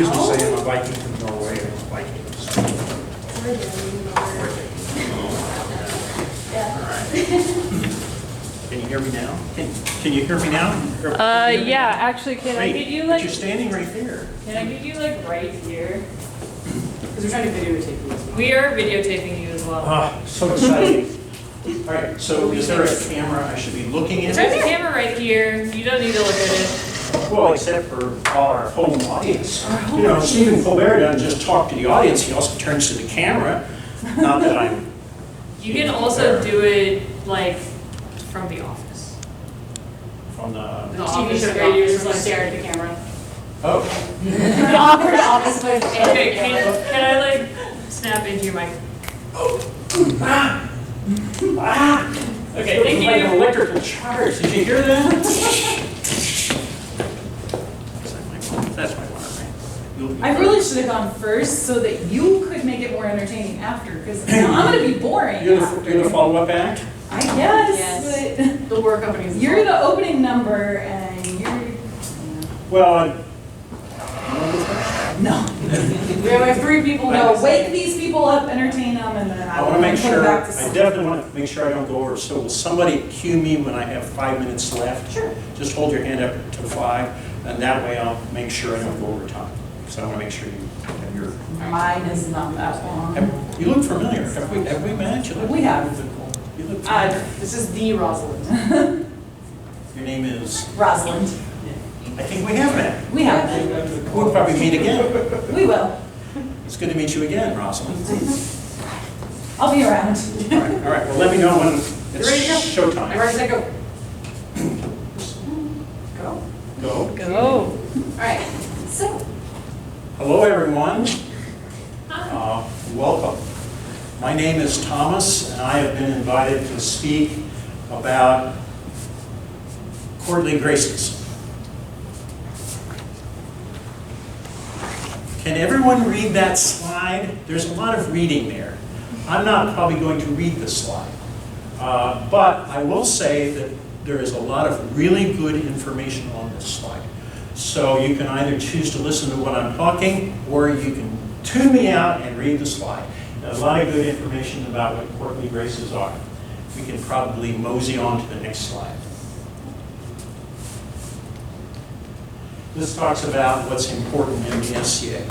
usually say I'm a Viking from Norway, I'm a Viking. Can you hear me now? Can you hear me now? Yeah, actually, can I get you like, You're standing right there. can I get you like right here? Because we're trying to videotape you as well. We are videotaping you as well. So exciting. All right, so is there a camera I should be looking at? There's a camera right here. You don't need to look at it. Well, except for our home audience. You know, Stephen Colbert doesn't just talk to the audience, he also turns to the camera. Not that I'm... You can also do it like from the office. From the... The TV show where you just like stare at the camera. Oh, The awkward office with Okay, can I like snap into your mic? Okay, it thank was like an you. electrical charge. Did you hear that? That's my one, right? I really should have gone first so that you could make it more entertaining after, because now I'm gonna be boring. You're the follow-up act? I guess, Yes. but The work companies. you're the opening number and you're, Well, no. We have 3 people No, now. wake these people up, entertain them, and then I want to make put it sure, back to I sleep. definitely want to make sure I don't go over. So will somebody cue me when I have 5 minutes left? Sure. Just hold your hand up to 5, and that way I'll make sure I don't go over time. So I want to make sure you're... Mine is not that long. You look familiar. Have we met? You look- We have. You look familiar. This is the Rosalind. Your name is... Rosalind. I think we have met. We have. We'll probably meet again. We will. It's good to meet you again, Rosalind. I'll be around. All right. Well, let me know when it's ready to go? showtime. Everybody say go. Go. Go. Go. All right. So. Hello, everyone. Welcome. My name is Thomas, and I have been invited to speak about courtly graces. Can everyone read that slide? There's a lot of reading there. I'm not probably going to read the slide, but I will say that there is a lot of really good information on this slide. So you can either choose to listen to what I'm talking, or you can tune me out and read the slide. A lot of good information about what courtly graces are. We can probably mosey on to the next slide. This talks about what's important in the NCA.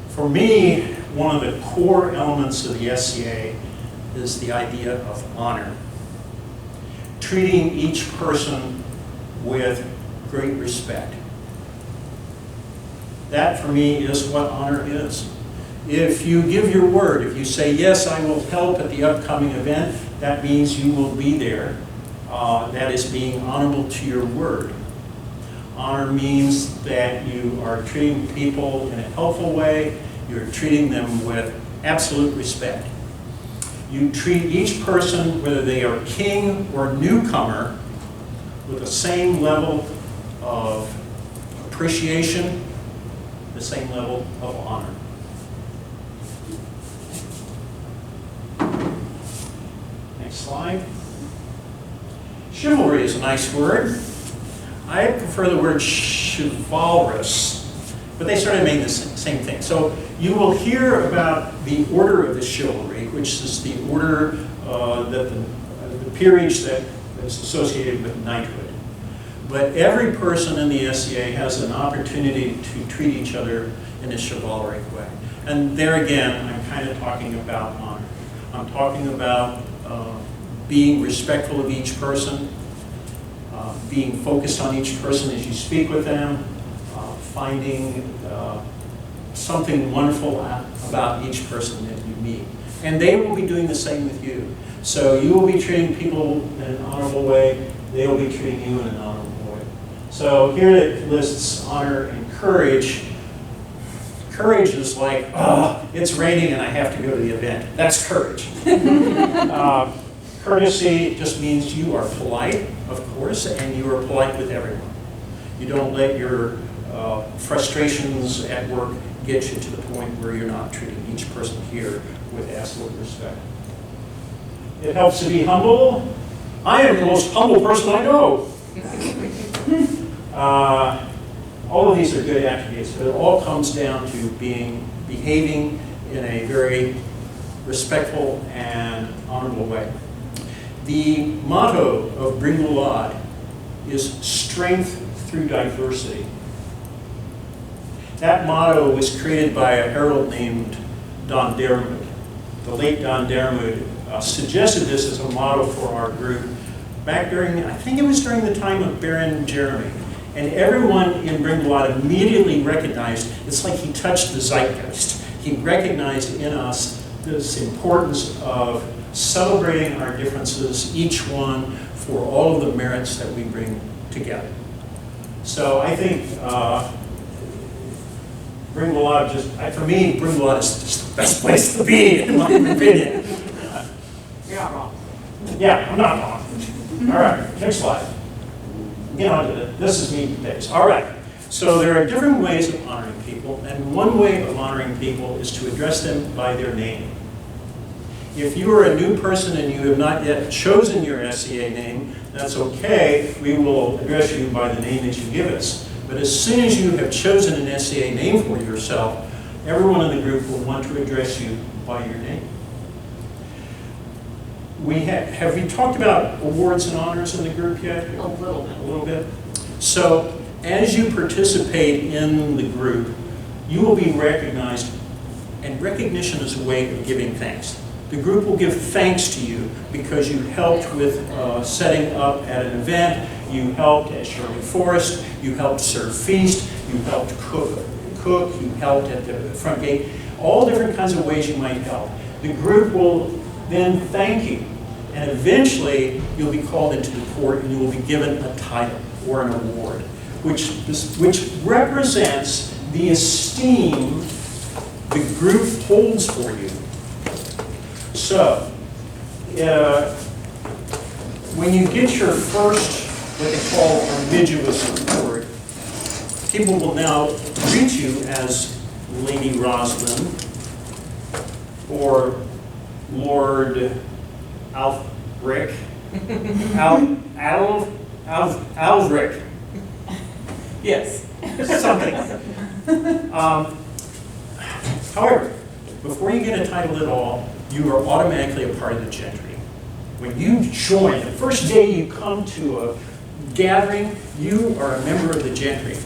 For me, one of the core elements of the NCA is the idea of honor. Treating each person with great respect. That, for me, is what honor is. If you give your word, if you say, yes, I will help at the upcoming event, that means you will be there. That is being honorable to your word. Honor means that you are treating people in a helpful way. You're treating them with absolute respect. You treat each person, whether they are king or newcomer, with the same level of appreciation, the same level of honor. Next slide. Chivalry is a nice word. I prefer the word chivalrous, but they sort of mean the same thing. So you will hear about the order of the chivalry, which is the order that the peerage that is associated with knighthood. But every person in the NCA has an opportunity to treat each other in a chivalric way. And there again, I'm kind of talking about honor. I'm talking about being respectful of each person, being focused on each person as you speak with them, finding something wonderful about each person that you meet. And they will be doing the same with you. So you will be treating people in an honorable way, they will be treating you in an honorable way. So here it lists honor and courage. Courage is like, oh, it's raining and I have to go to the event. That's courage. Courtesy just means you are polite, of course, and you are polite with everyone. You don't let your frustrations at work get you to the point where you're not treating each person here with absolute respect. It helps to be humble. I am the most humble person I know. All of these are good attributes, but it all comes down to behaving in a very respectful and honorable way. The motto of bgwlad is strength through diversity. That motto was created by a herald named Don Dermod. The late Don Dermod suggested this as a motto for our group back during, I think it was during the time of Baron Jeremy. And everyone in bgwlad immediately recognized, it's like he touched the zeitgeist. He recognized in us this importance of celebrating our differences, each one for all of the merits that we bring together. So I think bgwlad for me, bgwlad is just the best place to be, in my opinion. You're not wrong. Yeah, I'm not wrong. All right, next slide. Get on to it. This is meat and potatoes. All right. So there are different ways of honoring people, and one way of honoring people is to address them by their name. If you are a new person and you have not yet chosen your NCA name, that's okay. We will address you by the name that you give us. But as soon as you have chosen an NCA name for yourself, everyone in the group will want to address you by your name. Have we talked about awards and honors in the group yet? A little bit. A little bit. So as you participate in the group, you will be recognized, and recognition is a way of giving thanks. The group will give thanks to you because you helped with setting up at an event, you helped at Shirley Forest, you helped serve feast, you helped cook, you helped at the front gate, all different kinds of ways you might help. The group will then thank you, and eventually you'll be called into the court and you will be given a title or an award, which represents the esteem the group holds for you. So, when you get your first, what they call ambiguous award, people will now greet you as Lady Rosalind or Lord Alfric, Alfric. Yes, something. However, before you get a title at all, you are automatically a part of the gentry. When you join, the first day you come to a gathering, you are a member of the gentry.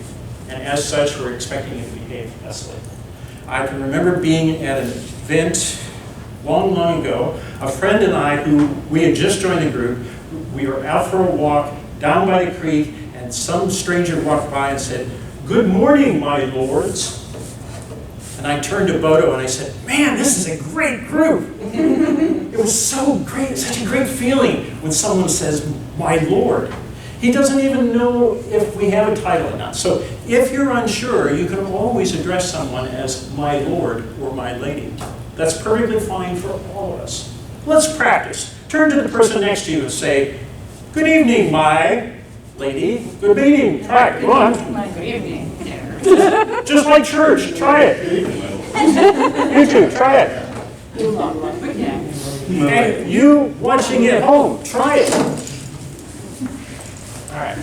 And as such, we're expecting you to behave thusly. I can remember being at an event long, long ago. A friend and I, who we had just joined the group, we were out for a walk down by the creek, and some stranger walked by and said, "Good morning, my lords." And I turned to Bodo and I said, "Man, this is a great group." It was so great, such a great feeling when someone says, "My lord." He doesn't even know if we have a title or not. So if you're unsure, you can always address someone as my lord or my lady. That's perfectly fine for all of us. Let's practice. Turn to the person next to you and say, "Good evening, my lady." Good evening. Try it. Go on. Good evening. Just like church. Try it. You too. Try it. And you watching at home, try it. All right.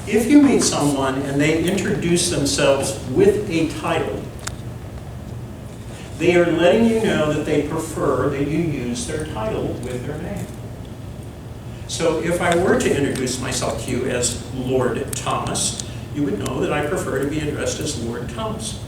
If you meet someone and they introduce themselves with a title, they are letting you know that they prefer that you use their title with their name. So if I were to introduce myself to you as Lord Thomas, you would know that I prefer to be addressed as Lord Thomas.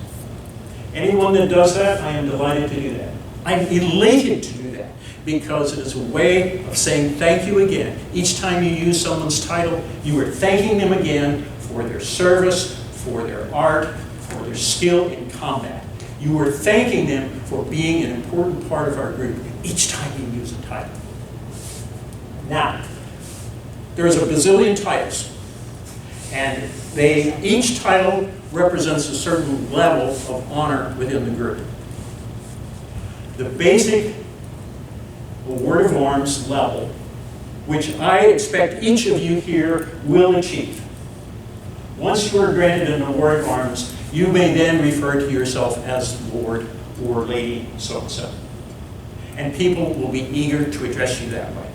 Anyone that does that, I am delighted to do that. I'm elated to do that because it is a way of saying thank you again. Each time you use someone's title, you are thanking them again for their service, for their art, for their skill in combat. You are thanking them for being an important part of our group each time you use a title. Now, there's a bazillion titles, and each title represents a certain level of honor within the group. The basic Award of Arms level, which I expect each of you here will achieve. Once you are granted an Award of Arms, you may then refer to yourself as Lord or Lady so-and-so. And people will be eager to address you that way.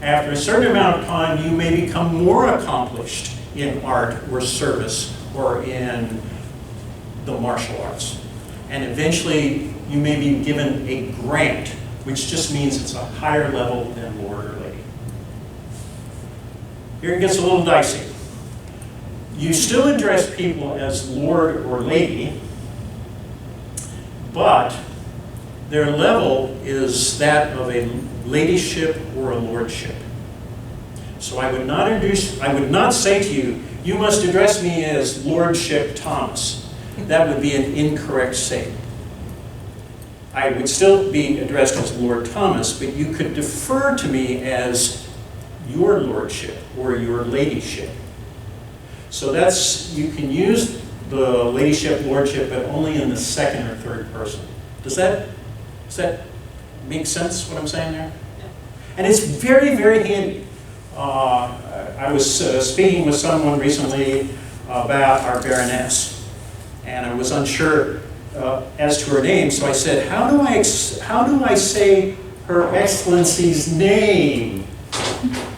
After a certain amount of time, you may become more accomplished in art or service or in the martial arts. And eventually you may be given a grant, which just means it's a higher level than lord or lady. Here it gets a little dicey. You still address people as lord or lady, but their level is that of a ladyship or a lordship. So I would not say to you, you must address me as Lordship Thomas. That would be an incorrect statement. I would still be addressed as Lord Thomas, but you could defer to me as your lordship or your ladyship. So you can use the ladyship, lordship, but only in the second or third person. Does that make sense, what I'm saying there? And it's very, very handy. I was speaking with someone recently about our Baroness, and I was unsure as to her name, so I said, how do I say Her Excellency's name?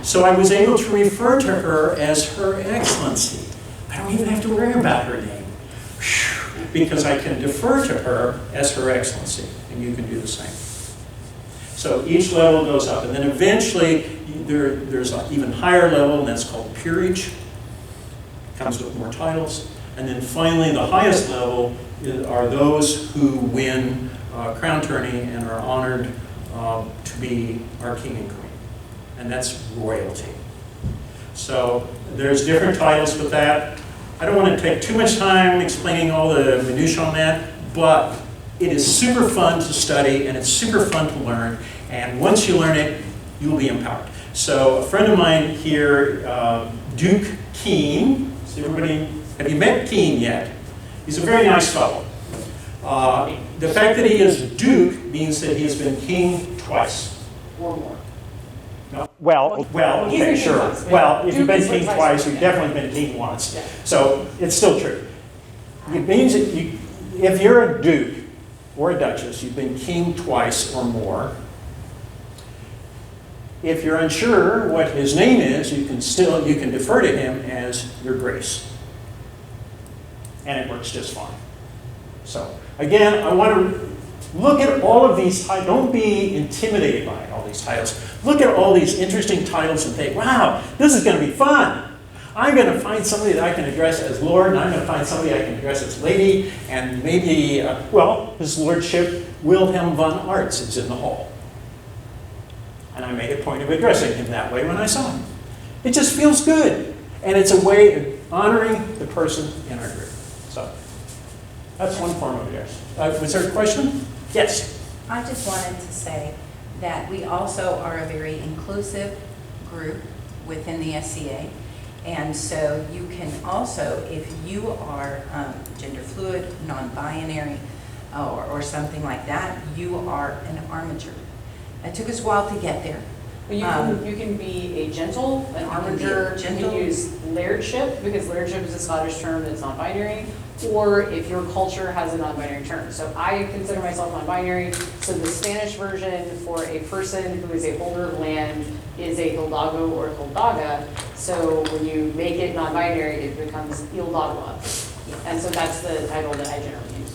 So I was able to refer to her as Her Excellency. I don't even have to worry about her name, because I can defer to her as Her Excellency, and you can do the same. So each level goes up, and then eventually there's an even higher level, and that's called peerage. Comes with more titles. And then finally, the highest level are those who win crown tourney and are honored to be our king and queen. And that's royalty. So there's different titles with that. I don't want to take too much time explaining all the minutiae on that, but it is super fun to study and it's super fun to learn. And once you learn it, you will be empowered. So a friend of mine here, Duke Keene. So everybody, have you met Keene yet? He's a very nice fellow. The fact that he is Duke means that he has been king twice. Or more. No, well, He's okay, been sure. king once, but Well, if you've been Duke king is like twice, twice. you've definitely been king once. Yeah. So it's still true. It means that if you're a duke or a duchess, you've been king twice or more. If you're unsure what his name is, you can defer to him as Your Grace. And it works just fine. So again, I want to look at all of these titles. Don't be intimidated by all these titles. Look at all these interesting titles and think, wow, this is going to be fun. I'm going to find somebody that I can address as Lord, and I'm going to find somebody I can address as Lady, and maybe, His Lordship Wilhelm von Arts is in the hall. And I made a point of addressing him that way when I saw him. It just feels good. And it's a way of honoring the person in our group. So that's one form of address. Was there a question? Yes. I just wanted to say that we also are a very inclusive group within the SCA. And so you can also, if you are gender fluid, non-binary, or something like that, you are an armature. It took us a while to get there. But you can be a gentle, an You can be armature, a you can gentle. use lairdship, because lairdship is a Scottish term that's non-binary, or if your culture has a non-binary term. So I consider myself non-binary, so the Spanish version for a person who is a holder of land is a hildago or hildaga. So when you make it non-binary, it becomes ildagwa. And so that's the title that I generally use.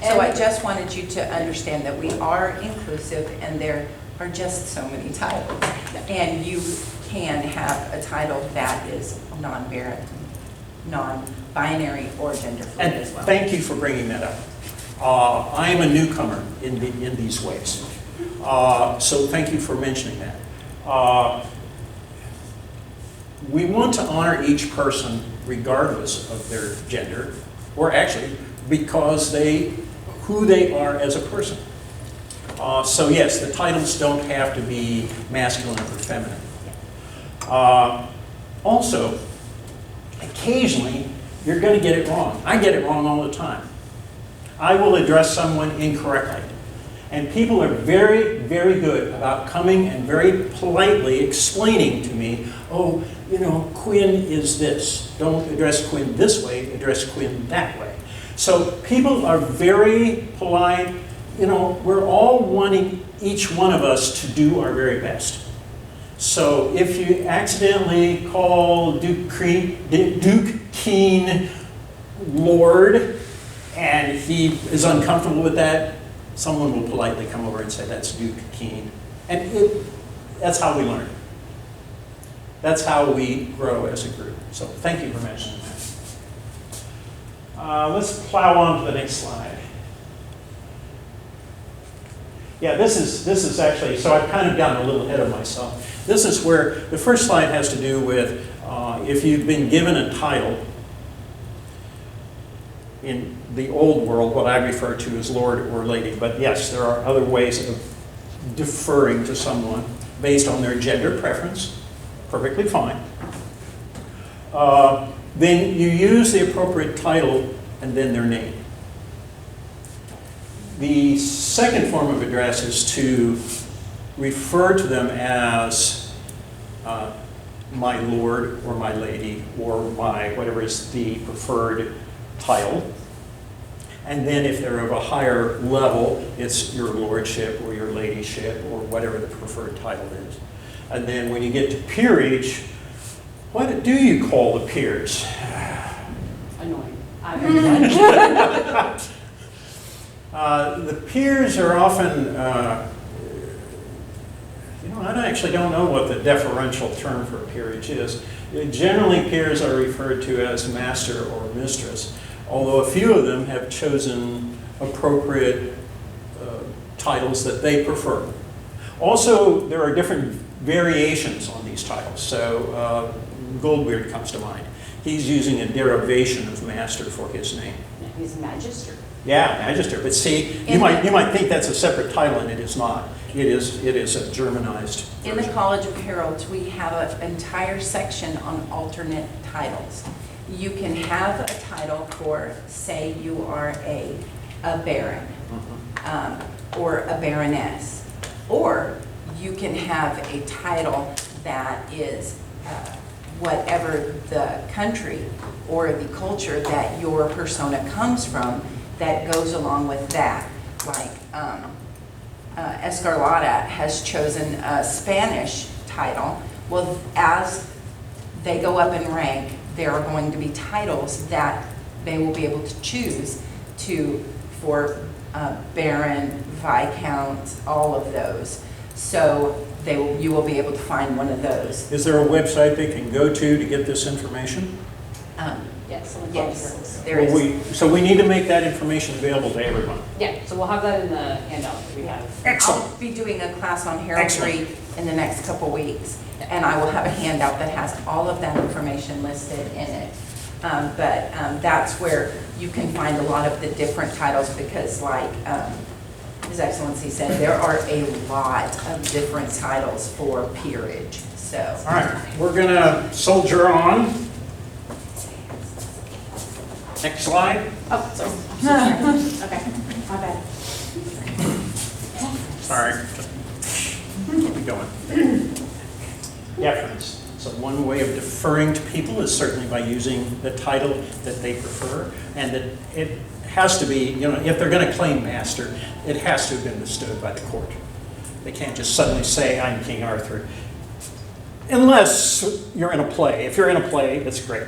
So I just wanted you to understand that we are inclusive and there are just so many titles. And you can have a title that is non-binary or gender fluid And as well. thank you for bringing that up. I am a newcomer in these ways. So thank you for mentioning that. We want to honor each person regardless of their gender, or actually because who they are as a person. So yes, the titles don't have to be masculine or feminine. Also, occasionally, you're going to get it wrong. I get it wrong all the time. I will address someone incorrectly. And people are very, very good about coming and very politely explaining to me, oh, Quinn is this. Don't address Quinn this way, address Quinn that way. So people are very polite. We're all wanting each one of us to do our very best. So if you accidentally call Duke Keen Lord, and he is uncomfortable with that, someone will politely come over and say, that's Duke Keen. And that's how we learn. That's how we grow as a group. So thank you for mentioning that. Let's plow on to the next slide. Yeah, this is actually, so I've kind of gotten a little ahead of myself. This is where the first slide has to do with if you've been given a title in the old world, what I refer to as Lord or Lady. But yes, there are other ways of deferring to someone based on their gender preference. Perfectly fine. Then you use the appropriate title and then their name. The second form of address is to refer to them as my lord or my lady or my whatever is the preferred title. And then if they're of a higher level, it's your lordship or your ladyship or whatever the preferred title is. And then when you get to peerage, what do you call the peers? Annoying. The peers are often, I actually don't know what the deferential term for peerage is. Generally, peers are referred to as master or mistress, although a few of them have chosen appropriate titles that they prefer. Also, there are different variations on these titles. So Goldbeard comes to mind. He's using a derivation of master for his name. He's magister. Yeah, magister. But see, you might think that's a separate title, and it is not. It is a Germanized In version. the College of Heralds, we have an entire section on alternate titles. You can have a title for, say, you are a baron or a baroness, or you can have a title that is whatever the country or the culture that your persona comes from that goes along with that. Like Escarlata has chosen a Spanish title. Well, as they go up in rank, there are going to be titles that they will be able to choose for Baron, Viscount, all of those. So you will be able to find one of those. Is there a website they can go to get this information? Yes, on the Yes, College there is. So we need to make that information available to everyone. Yeah, so we'll have that in the handout that we have. Excellent. I'll be doing a class on heraldry in the next couple weeks, and I will have a handout that has all of that information listed in it. But that's where you can find a lot of the different titles because, like His Excellency said, there are a lot of different titles for peerage. So. All right, we're going to soldier on. Next slide. Oh, sorry. Okay, my bad. Sorry. Keep going. Deference. So one way of deferring to people is certainly by using the title that they prefer, and that it has to be, if they're going to claim master, it has to have been bestowed by the court. They can't just suddenly say, I'm King Arthur. Unless you're in a play. If you're in a play, that's great.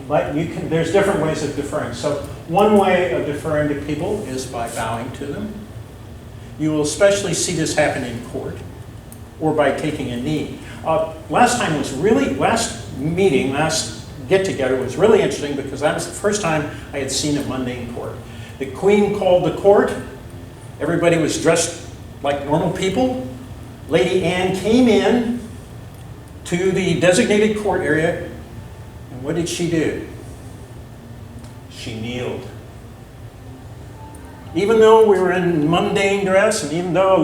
But there's different ways of deferring. So one way of deferring to people is by bowing to them. You will especially see this happen in court, or by taking a knee. Last get-together was really interesting because that was the first time I had seen a mundane court. The Queen called the court. Everybody was dressed like normal people. Lady Anne came in to the designated court area, and what did she do? She kneeled. Even though we were in mundane dress, and even though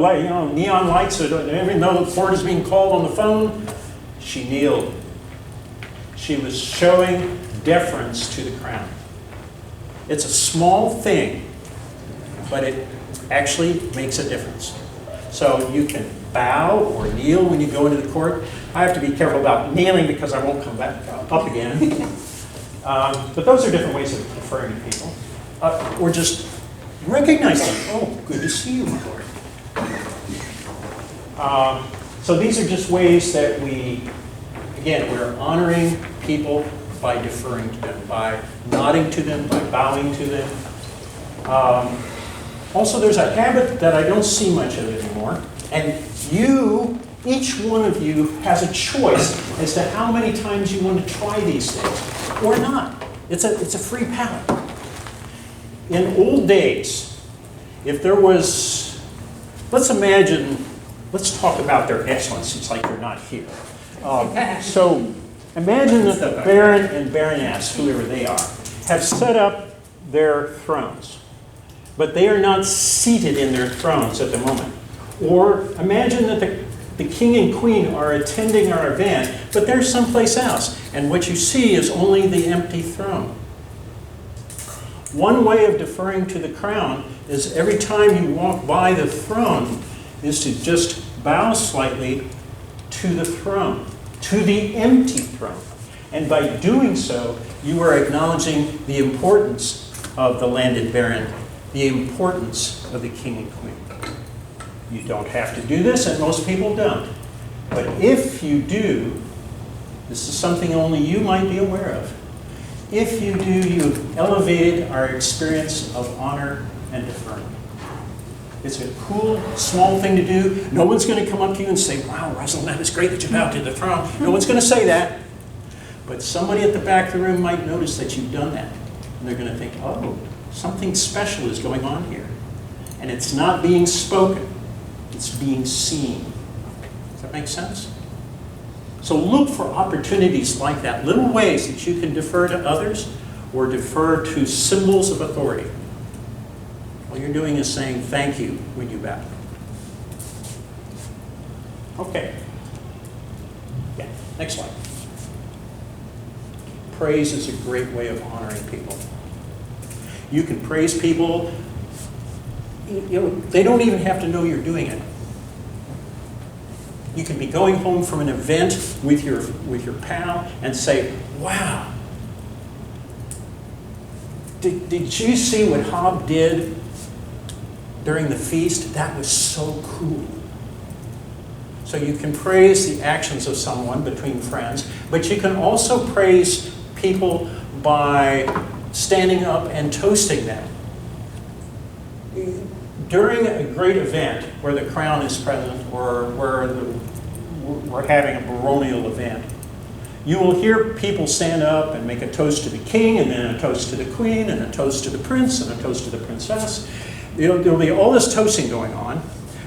neon lights, even though the court is being called on the phone, she kneeled. She was showing deference to the crown. It's a small thing, but it actually makes a difference. So you can bow or kneel when you go into the court. I have to be careful about kneeling because I won't come back up again. But those are different ways of deferring to people. Or just recognize them. Oh, good to see you, my lord. So these are just ways that we're honoring people by deferring to them, by nodding to them, by bowing to them. Also, there's a habit that I don't see much of anymore, and each one of you has a choice as to how many times you want to try these things, or not. It's a free palate. In old days, if there was, let's talk about their excellencies like they're not here. So imagine that the Baron and Baroness, whoever they are, have set up their thrones, but they are not seated in their thrones at the moment. Or imagine that the king and queen are attending our event, but they're someplace else, and what you see is only the empty throne. One way of deferring to the crown is every time you walk by the throne is to just bow slightly to the throne, to the empty throne. And by doing so, you are acknowledging the importance of the landed baron, the importance of the king and queen. You don't have to do this, and most people don't. But if you do, this is something only you might be aware of. If you do, you've elevated our experience of honor and deferment. It's a cool, small thing to do. No one's going to come up to you and say, wow, Rosalind, that is great that you bowed to the throne. No one's going to say that. But somebody at the back of the room might notice that you've done that. And they're going to think, oh, something special is going on here. And it's not being spoken. It's being seen. Does that make sense? So look for opportunities like that, little ways that you can defer to others or defer to symbols of authority. All you're doing is saying thank you when you bow. Okay. Yeah, next slide. Praise is a great way of honoring people. You can praise people. They don't even have to know you're doing it. You can be going home from an event with your pal and say, wow, did you see what Hob did during the feast? That was so cool. So you can praise the actions of someone between friends, but you can also praise people by standing up and toasting them. During a great event where the crown is present or where we're having a baronial event, you will hear people stand up and make a toast to the king, and then a toast to the queen, and a toast to the prince, and a toast to the princess. There'll be all this toasting going on,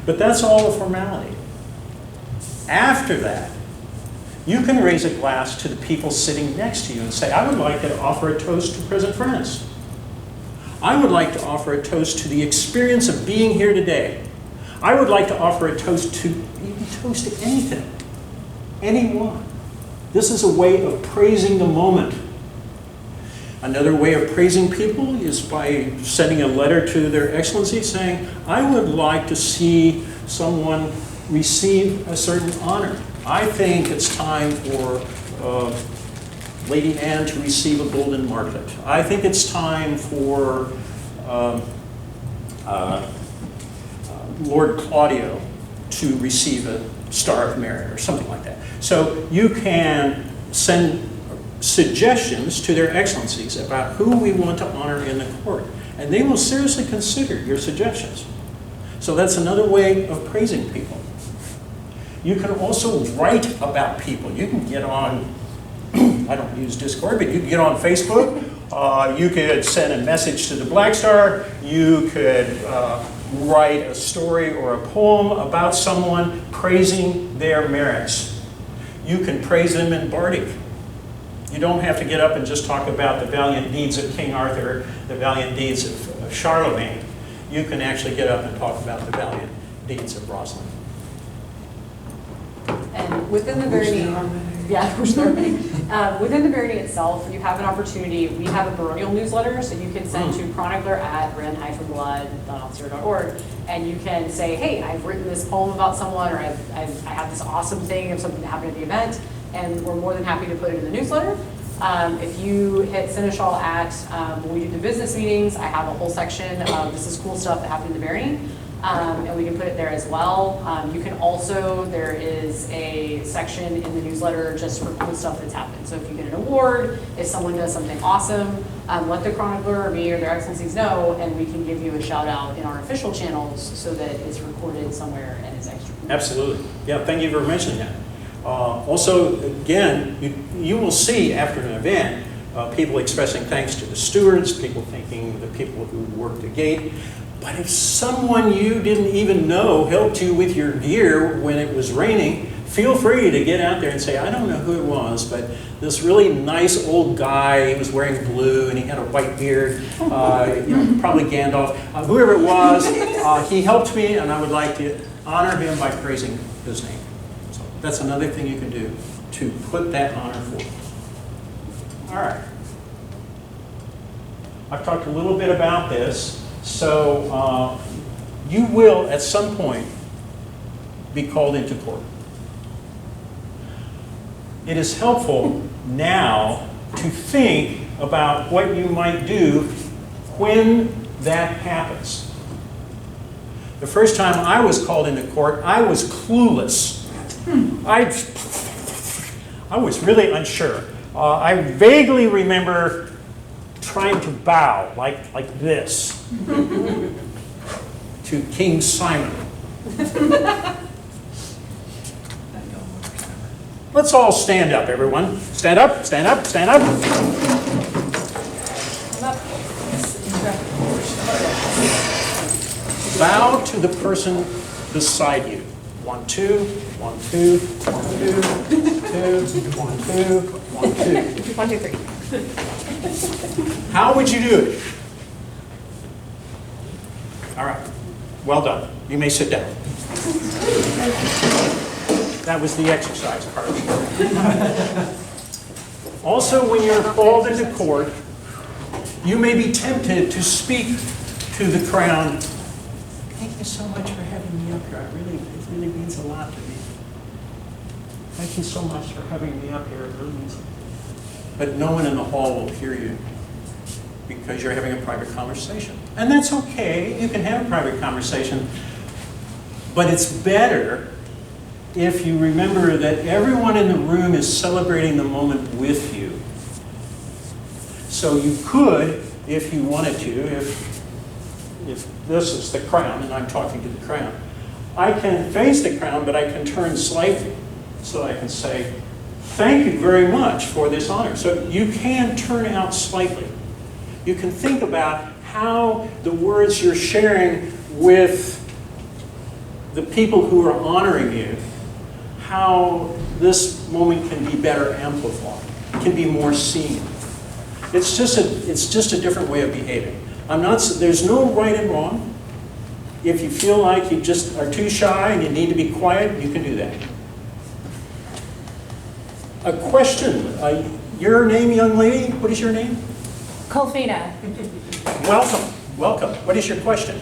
but that's all the formality. After that, you can raise a glass to the people sitting next to you and say, I would like to offer a toast to President France. I would like to offer a toast to the experience of being here today. I would like to offer a toast to, you can toast to anything, anyone. This is a way of praising the moment. Another way of praising people is by sending a letter to their excellency saying, I would like to see someone receive a certain honor. I think it's time for Lady Anne to receive a golden martlet. I think it's time for Lord Claudio to receive a Star of Merit or something like that. So you can send suggestions to their excellencies about who we want to honor in the court, and they will seriously consider your suggestions. So that's another way of praising people. You can also write about people. You can get on, I don't use Discord, but you can get on Facebook. You could send a message to the Black Star. You could write a story or a poem about someone praising their merits. You can praise them in Bardic. You don't have to get up and just talk about the valiant deeds of King Arthur, the valiant deeds of Charlemagne. You can actually get up and talk about the valiant deeds of Rosalind. And within the barony, within the barony itself, you have an opportunity. We have a baronial newsletter, so you can send to chronicler@ren-blood.org, and you can say, hey, I've written this poem about someone, or I have this awesome thing of something that happened at the event, and we're more than happy to put it in the newsletter. If you hit Seneschal when we do the business meetings, I have a whole section of this is cool stuff that happened in the barony. and we can put it there as well. You can also, there is a section in the newsletter just for cool stuff that's happened. So if you get an award, if someone does something awesome, let the chronicler or me or their excellencies know, and we can give you a shout out in our official channels so that it's recorded somewhere and is extra. Absolutely. Yeah, thank you for mentioning that. Also, again, you will see after an event, people expressing thanks to the stewards, people thanking the people who worked the gate. But if someone you didn't even know helped you with your gear when it was raining, feel free to get out there and say, I don't know who it was, but this really nice old guy, he was wearing blue and he had a white beard, probably Gandalf, whoever it was, he helped me and I would like to honor him by praising his name. So that's another thing you can do to put that honor forward. All right. I've talked a little bit about this. So you will, at some point, be called into court. It is helpful now to think about what you might do when that happens. The first time I was called into court, I was clueless. I was really unsure. I vaguely remember trying to bow like this to King Simon. Let's all stand up, everyone. Stand up, stand up, stand up. Bow to the person beside you. 1, 2, 1, 2, 1, 2, 2, 1, 2, 1, 2. 1, 2, 3. How would you do it? All right. Well done. You may sit down. That was the exercise part. Also, when you're called into court, you may be tempted to speak to the crown. Thank you so much for having me up here. It really means a lot to me. Thank you so much for having me up here. It really means a lot. But no one in the hall will hear you because you're having a private conversation. And that's okay. You can have a private conversation. But it's better if you remember that everyone in the room is celebrating the moment with you. So you could, if you wanted to, if this is the crown and I'm talking to the crown, I can face the crown, but I can turn slightly so I can say, thank you very much for this honor. So you can turn out slightly. You can think about how the words you're sharing with the people who are honoring you, how this moment can be better amplified, can be more seen. It's just a different way of behaving. There's no right and wrong. If you feel like you just are too shy and you need to be quiet, you can do that. A question. Your name, young lady? What is your name? Colfina. Welcome. Welcome. What is your question?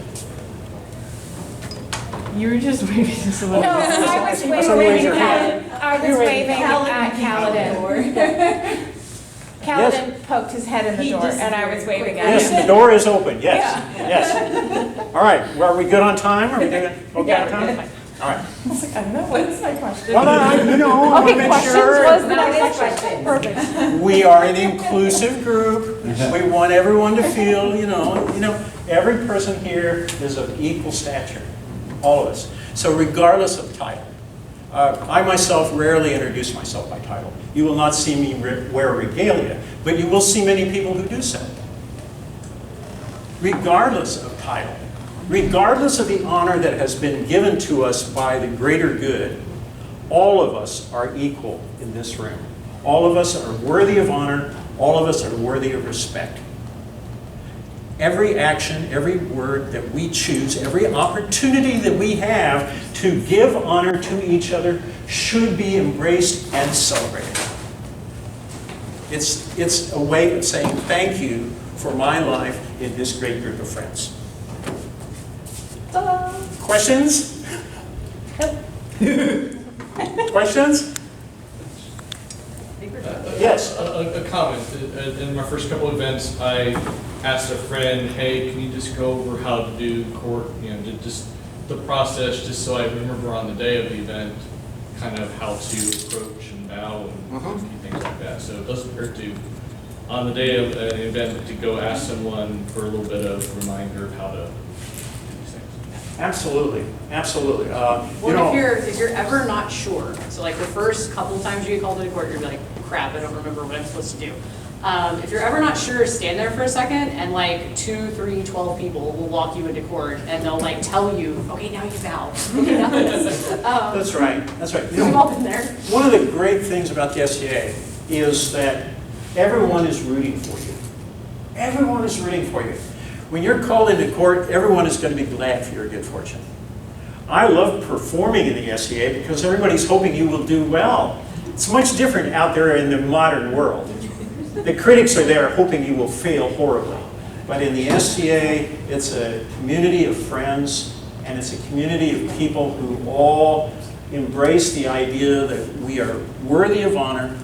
You were just waving us a little No, bit. I was Somebody raise your hand. waving at Kaladin. Kaladin poked his head in the door, and I was waving at Yes, him. the door is open. Yes. Yes. All right. Well, are we good on time? Are we doing okay on time? All right. I was like, I don't know, what is my question? Well, I want to make sure. Perfect. We are an inclusive group. We want everyone to feel, every person here is of equal stature. All of us. So regardless of title. I myself rarely introduce myself by title. You will not see me wear regalia, but you will see many people who do so. Regardless of title, regardless of the honor that has been given to us by the greater good, all of us are equal in this room. All of us are worthy of honor. All of us are worthy of respect. Every action, every word that we choose, every opportunity that we have to give honor to each other should be embraced and celebrated. It's a way of saying thank you for my life in this great group of friends. Ta-da. Questions? Questions? Yes. A comment. In my first couple events, I asked a friend, hey, can you just go over how to do court, just the process, just so I remember on the day of the event, kind of how to approach and bow and things like that. So it doesn't hurt to, on the day of an event, to go ask someone for a little bit of reminder of how to do these things. Absolutely, absolutely. Well, if you're ever not sure, so like the first couple of times you get called into court, you're like, crap, I don't remember what I'm supposed to do. If you're ever not sure, stand there for a second, and like 2, 3, 12 people will walk you into court, and they'll like tell you, okay, now you bow. Okay, now this. That's right, that's right. We've all been there. One of the great things about the SCA is that everyone is rooting for you. Everyone is rooting for you. When you're called into court, everyone is going to be glad for your good fortune. I love performing in the SCA because everybody's hoping you will do well. It's much different out there in the modern world. The critics are there hoping you will fail horribly. But in the SCA, it's a community of friends, and it's a community of people who all embrace the idea that we are worthy of honor,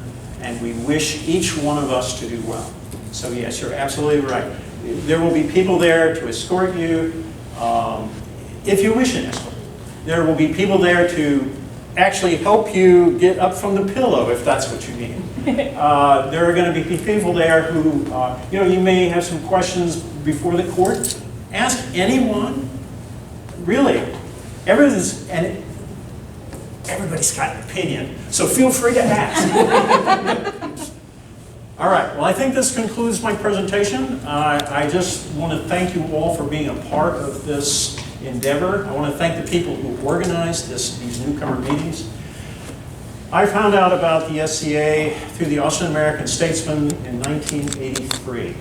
and we wish each one of us to do well. So yes, you're absolutely right. There will be people there to escort you, if you wish an escort. There will be people there to actually help you get up from the pillow, if that's what you need. There are going to be people there who, you may have some questions before the court. Ask anyone. Really. Everybody's got an opinion, so feel free to ask. All right, well, I think this concludes my presentation. I just want to thank you all for being a part of this endeavor. I want to thank the people who organized these newcomer meetings. I found out about the SCA through the Austrian American Statesman in 1983.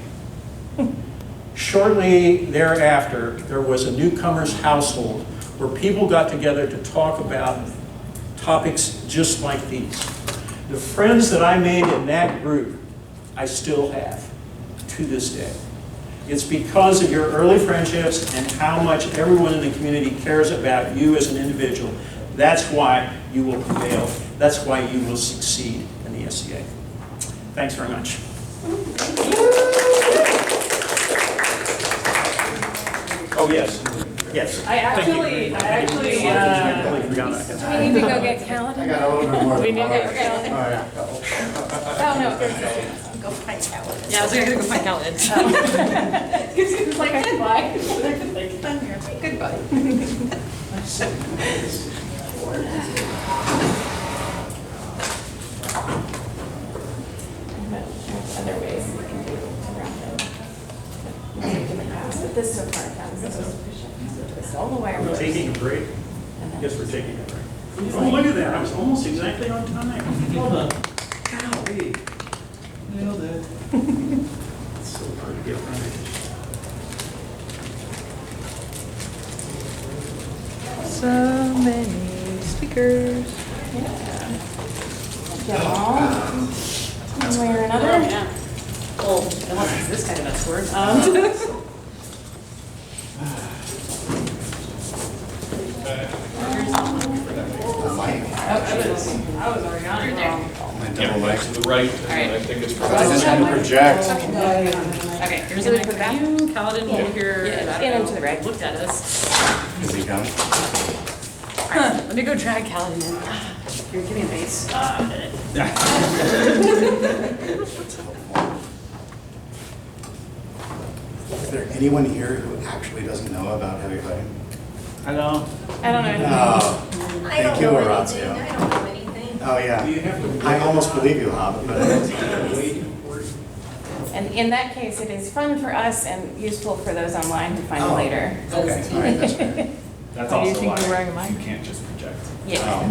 Shortly thereafter, there was a newcomer's household where people got together to talk about topics just like these. The friends that I made in that group, I still have to this day. It's because of your early friendships and how much everyone in the community cares about you as an individual. That's why you will prevail. That's why you will succeed in the SCA. Thanks very much. Oh, yes. Yes. I totally forgot Do we need to go get Calvin? I got a little bit more. We need to get Calvin? All right. Oh, no. Go find Calvin. Yeah, I was gonna go find Calvin. It's like, goodbye. Goodbye. Other ways we can do around it. But this so far counts. Twist all the way Are we around. taking a break? Yes, we're taking a break. Oh, look at that. I was almost exactly on time. Hold on. Golly. Nailed it. It's so hard to get right. So many speakers. Yeah. One way or another. Yeah. Well, unless it's this kind of escort. I was already on it. My double mic. To the right, right. and I think it's. I just had to project. Okay, here's Did we it put for that? you. Kaladin over here. Yeah, I don't get know, into the right. Looked at us. Is he coming? All right, let me go drag Kaladin in. Here, give me a base. Is there anyone here who actually doesn't know about heavy fighting? Hello. I don't know. Oh, I don't thank you, know Horatio. anything. I don't know anything. Oh, yeah. I almost believe you, Hobbit, but And in that case, it is fun for us and useful for those online who find it Oh. later. okay, all right, that's fair. That's Why do you also think why you're wearing a mic? you can't just project. Yeah, Oh.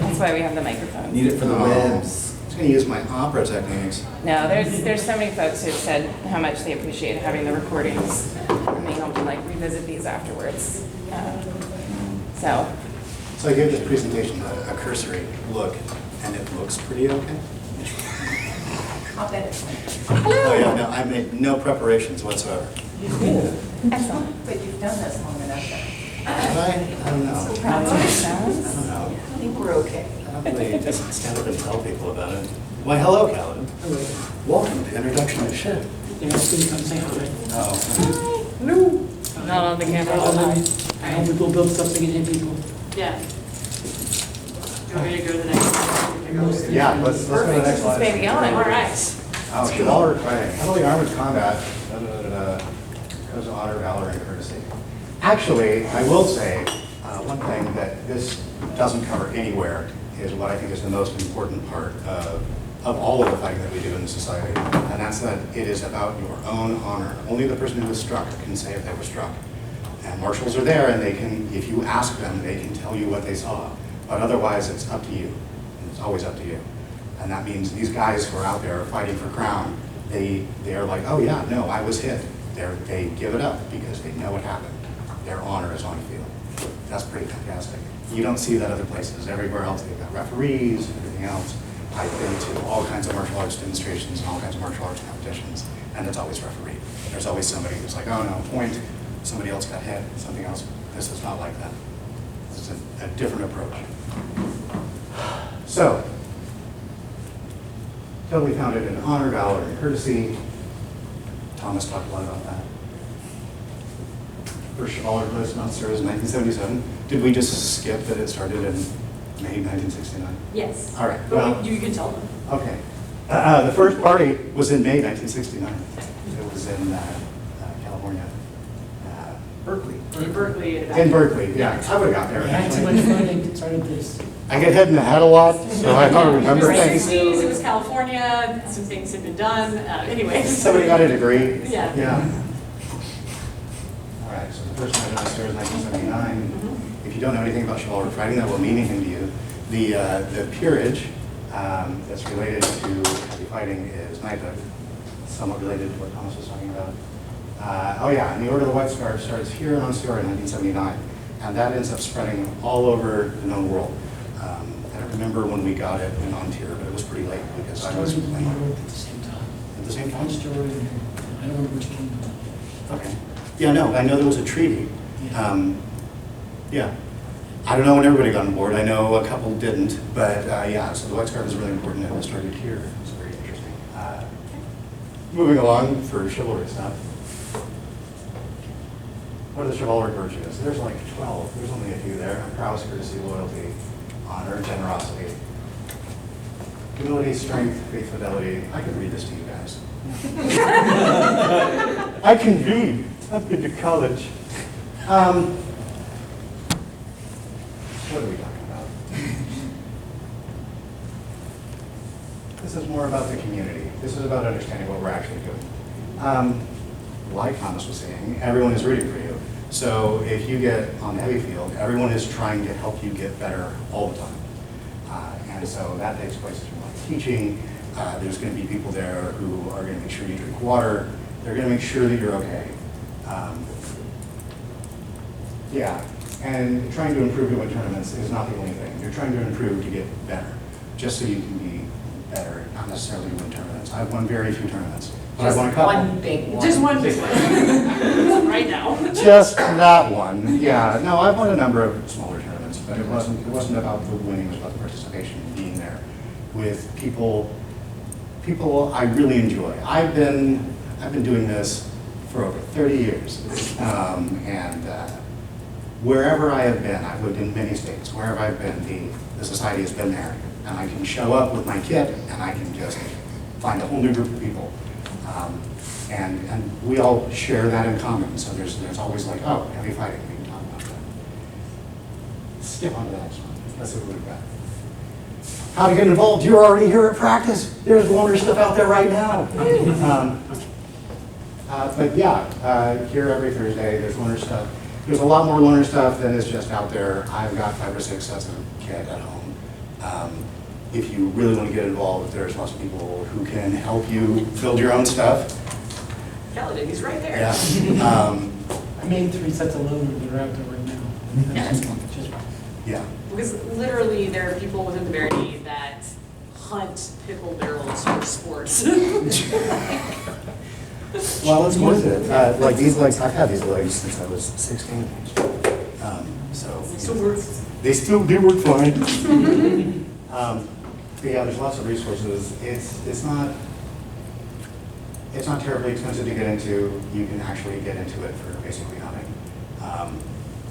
that's why we have the microphones. Need it for the Oh. webs. I was gonna use my opera techniques. No, there's so many folks who've said how much they appreciate having the recordings, and being able to like revisit these afterwards. So, So I gave this presentation a cursory look, and it looks pretty okay. I'll bet it's Oh, yeah, no, I made no preparations whatsoever. excellent. But you've done this long enough that Have I don't know. Proud of I yourselves. don't know. I think we're okay. I don't really just stand up and tell people about it. Why, hello, Calvin. Welcome to Introduction to Shit. Oh. Not on the camera. I hope we go build stuff so we can hit people. Yeah. Do you want me to go to the next one? Yeah, let's go to the next slide. Baby on. All right. Oh, chivalric fighting. Heavily armored combat. Goes to honor, valor, and courtesy. Actually, I will say one thing that this doesn't cover anywhere is what I think is the most important part of all of the fighting that we do in the society, and that's that it is about your own honor. Only the person who was struck can say if they were struck. And marshals are there, and they can, if you ask them, they can tell you what they saw. But otherwise, it's up to you. It's always up to you. And that means these guys who are out there fighting for crown, they are like, oh yeah, no, I was hit. They give it up because they know what happened. Their honor is on the field. That's pretty fantastic. You don't see that other places. Everywhere else, they've got referees and everything else. I've been to all kinds of martial arts demonstrations and all kinds of martial arts competitions, and it's always refereed. There's always somebody who's like, oh no, point, somebody else got hit, something else. This is not like that. This is a different approach. So, totally founded in honor, valor, and courtesy. Thomas talked a lot about that. First chivalric list announced service in 1977. Did we just skip that it started in May 1969? Yes. All right. But Well, you can tell them. okay. The first party was in May 1969. It was in California, Berkeley. In Berkeley. In Berkeley, yeah. I would have got there. I had too much fun and started this. I get hit in the head a lot, so I don't remember It was things. 60s, it was California, some things had been done, anyways. Somebody got a degree. Yeah. Yeah. All right, so the first one I announced there was 1979. If you don't know anything about chivalric fighting, that will mean anything to you. The peerage that's related to heavy fighting is knighthood, somewhat related to what Thomas was talking about. Oh yeah, and the Order of the White Scarf starts here in Ontario in 1979, and that ends up spreading all over the known world. I don't remember when we got it in Ontario, but it was pretty late because I was Started playing at the same time. at the same time. Ontario, I don't remember which kingdom. Okay. Yeah, no, I know there was a treaty. Yeah. Yeah. I don't know when everybody got on board. I know a couple didn't, but yeah, so the White Scarf is really important and it was started here. It's very interesting. Moving along for chivalry stuff. What are the chivalric virtues? There's like 12. There's only a few there. Prowess, courtesy, loyalty, honor, generosity, humility, strength, faith, fidelity. I could read this to you guys. I can read. I've been to college. What are we talking about? This is more about the community. This is about understanding what we're actually doing. Like Thomas was saying, everyone is rooting for you. So if you get on the heavy field, everyone is trying to help you get better all the time. And so that takes place through like teaching. There's going to be people there who are going to make sure you drink water. They're going to make sure that you're okay. Yeah, and trying to improve to win tournaments is not the only thing. You're trying to improve to get better, just so you can be better, not necessarily to win tournaments. I've won very few tournaments, but I've won a couple. One big one. Just one big one. Right now. Just that one. Yeah, no, I've won a number of smaller tournaments, but it wasn't about the winning, it was about the participation and being there with people I really enjoy. I've been doing this for over 30 years. Wherever I have been, I've lived in many states, wherever I've been, the society has been there. And I can show up with my kit and I can just find a whole new group of people. And we all share that in common. So there's always like, oh, heavy fighting, we can talk about that. Skip on to the next one. Let's see what we've got. How to get involved? You're already here at practice. There's loaner stuff out there right now. But yeah, here every Thursday, there's loaner stuff. There's a lot more loaner stuff than is just out there. I've got 5 or 6 sets of kit at home. If you really want to get involved, there's lots of people who can help you build your own stuff. Kaladin, he's right there. Yeah. I made 3 sets of loaners that are out there right now. Yeah. Just- Yeah. Because literally there are people within the Verity that hunt pickle barrels for sports. Well, it's worth it. Like these legs, I've had these legs since I was 16. So they still do work fine. But yeah, there's lots of resources. It's not terribly expensive to get into. You can actually get into it for basically nothing.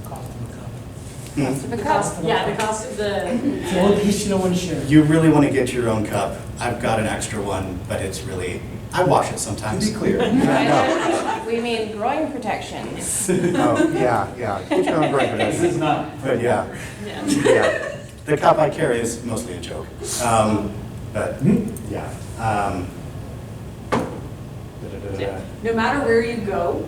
Cost of a cup. The cost, yeah, the cost of the, It's the only piece you don't want to share. You really want to get your own cup. I've got an extra one, but it's really, I wash it sometimes. To be clear. We mean growing protections. Oh, yeah. Get your own growing This protection. is not. But yeah. The cup I carry is mostly a joke. But, yeah. no matter where you go,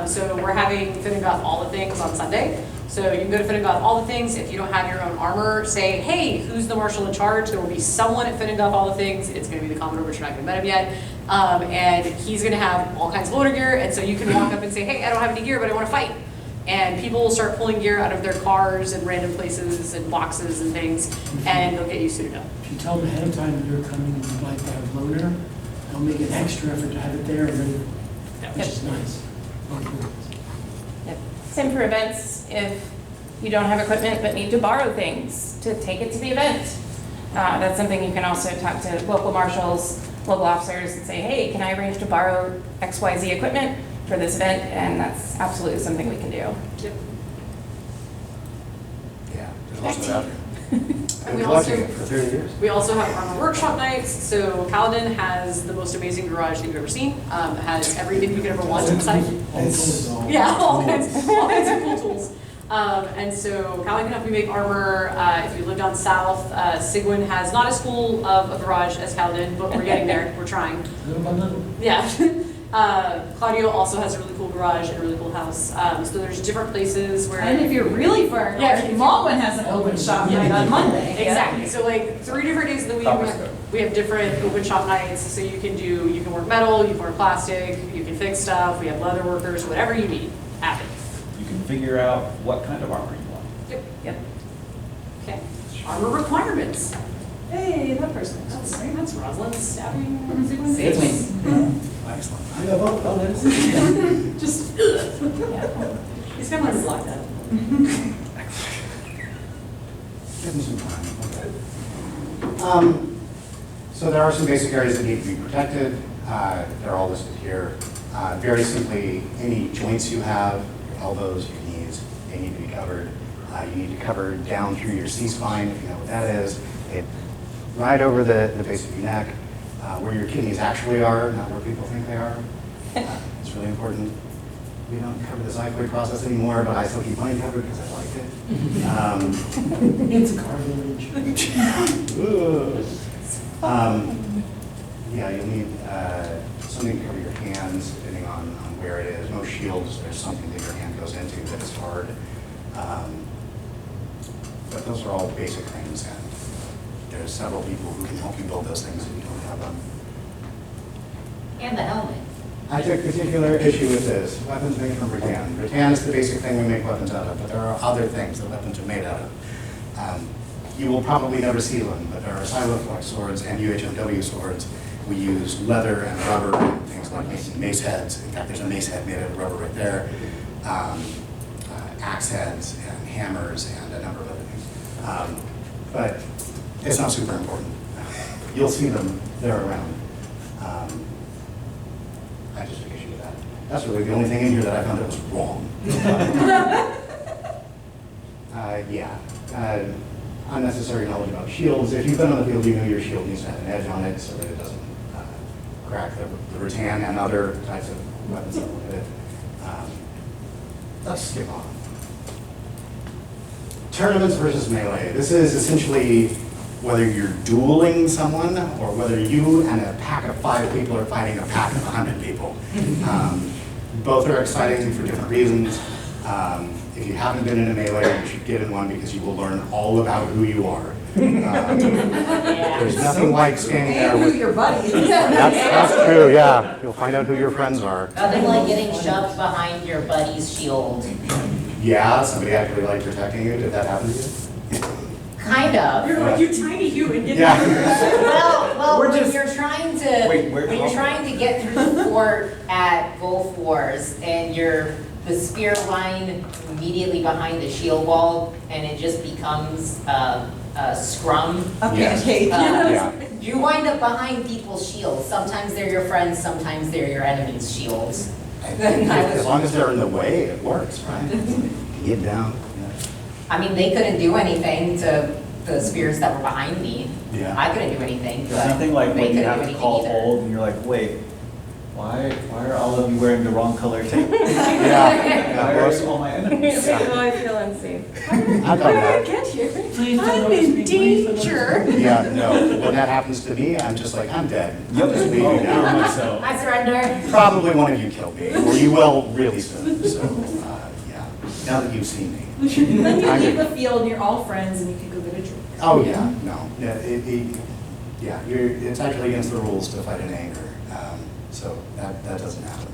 so we're having Finnegan All the Things on Sunday. So you can go to Finnegan All the Things. If you don't have your own armor, say, hey, who's the marshal in charge? There will be someone at Finnegan All the Things. It's going to be the Commodore, but you're not going to met him yet. And he's going to have all kinds of loader gear. And so you can walk up and say, hey, I don't have any gear, but I want to fight. And people will start pulling gear out of their cars and random places and boxes and things, and they'll get you suited up. If you tell them ahead of time that you're coming and you'd like to have loader, they'll make an extra effort to have it there and ready, which is nice. Yep. Same for events, if you don't have equipment but need to borrow things to take it to the event. That's something you can also talk to local marshals, local officers and say, hey, can I arrange to borrow XYZ equipment for this event? And that's absolutely something we can do. Yep. Yeah, there's lots of it out there. And I've we been also, watching it for 30 years. we also have armor workshop nights. So Paladin has the most amazing garage that you've ever seen. It has everything you could ever want inside. Yeah, all kinds of cool tools. And so Paladin can help you make armor. If you live down south, Sigwin has not as cool of a garage as Paladin, but we're getting there. We're trying. Little by little. Yeah. Claudio also has a really cool garage and a really cool house. So there's different places where. And if you're really far Yeah. north, Malwin has an open shop night on Monday. Exactly. So like 3 different days of the week, we have different open shop nights. So you can work metal, you can work plastic, you can fix stuff. We have leather workers, whatever you need, have it. You can figure out what kind of armor you want. Yep. Okay. Armor requirements. Hey, that person. That's Rosalind stabbing. It's me. Excellent. I got both, oh, that's. Just. He's kind of like blocked out. Give them some time. So there are some basic areas that need to be protected. They're all listed here. Very simply, any joints you have, your elbows, your knees, they need to be covered. You need to cover down through your C-spine, if you know what that is. Right over the base of your neck, where your kidneys actually are, not where people think they are. It's really important. We don't cover the xiphoid process anymore, but I still keep mine covered because I like it. It's a cartilage. Yeah, you'll need something to cover your hands, depending on where it is. Most shields, there's something that your hand goes into that is hard. But those are all basic things, and there's several people who can help you build those things if you don't have them. And the helmet. I took particular issue with this. Weapons made from rattan. Rattan is the basic thing we make weapons out of, but there are other things that weapons are made out of. You will probably never see them, but there are Siloflex swords and UHMW swords. We use leather and rubber and things like mace heads. In fact, there's a mace head made out of rubber right there. Axe heads and hammers and a number of other things. But it's not super important. You'll see them, they're around. I just took issue with that. That's really the only thing in here that I found that was wrong. Unnecessary knowledge about shields. If you've been on the field, you know your shield needs to have an edge on it so that it doesn't crack the rattan and other types of weapons that look at it. Let's skip on. Tournaments versus melee. This is essentially whether you're dueling someone or whether you and a pack of 5 people are fighting a pack of 100 people. Both are exciting for different reasons. If you haven't been in a melee, you should get in one because you will learn all about who you are. There's nothing like standing there And who with... your buddy is. That's true, yeah. You'll find out who your friends are. Nothing like getting shoved behind your buddy's shield. Yeah, somebody actually like protecting you. Did that happen to you? Kind of. You're like, you tiny human, get Yeah. Well, We're when just- you're trying to Wait, when you're trying to get through the fort at Gulf Wars and the spear line immediately behind the shield wall, and it just becomes a scrum. A Yes. pancake. Yeah. You wind up behind people's shields. Sometimes they're your friends, sometimes they're your enemies' shields. As long as they're in the way, it works, right? Get down. I mean, they couldn't do anything to the spears that were behind me. Yeah. I couldn't do anything, There's but nothing like they when you couldn't have do to anything call either. hold and you're like, wait, why are all of you wearing the wrong color tape? Yeah. Why are all my enemies? Oh, I feel unsafe. I've done that. Get here. Please don't I'm notice in me, please don't notice danger. Yeah, no, when that happens to me, I'm just like, I'm dead. I'm Yep. just leaving Oh, now. myself. I surrender. Probably one of you killed me, or you will really soon, so, yeah, now that you've seen me. Then you I'm- leave the field and you're all friends and you can go get a drink. Oh, yeah, no, yeah, it's actually against the rules to fight in anger, so that doesn't happen.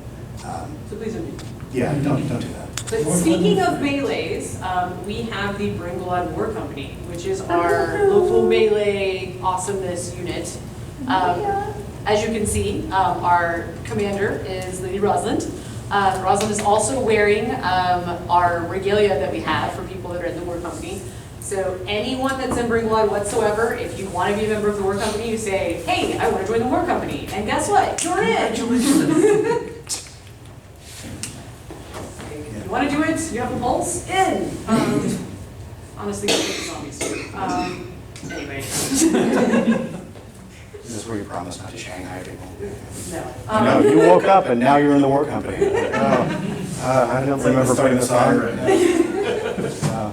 So please don't do that. Yeah, don't do that. But speaking of melees, we have the bgwlad War Company, which is our local melee awesomeness unit. As you can see, our commander is Lady Rosalind. Rosalind is also wearing our regalia that we have for people that are in the War Company. So anyone that's in bgwlad whatsoever, if you want to be a member of the War Company, you say, hey, I want to join the War Company. And guess what? You're in. You want to do it? You have a pulse? In. Honestly, I think zombies too. Anyway. Is this where you promise not to Shanghai people? No. No, you woke up and now you're in the war company. I don't remember putting this on.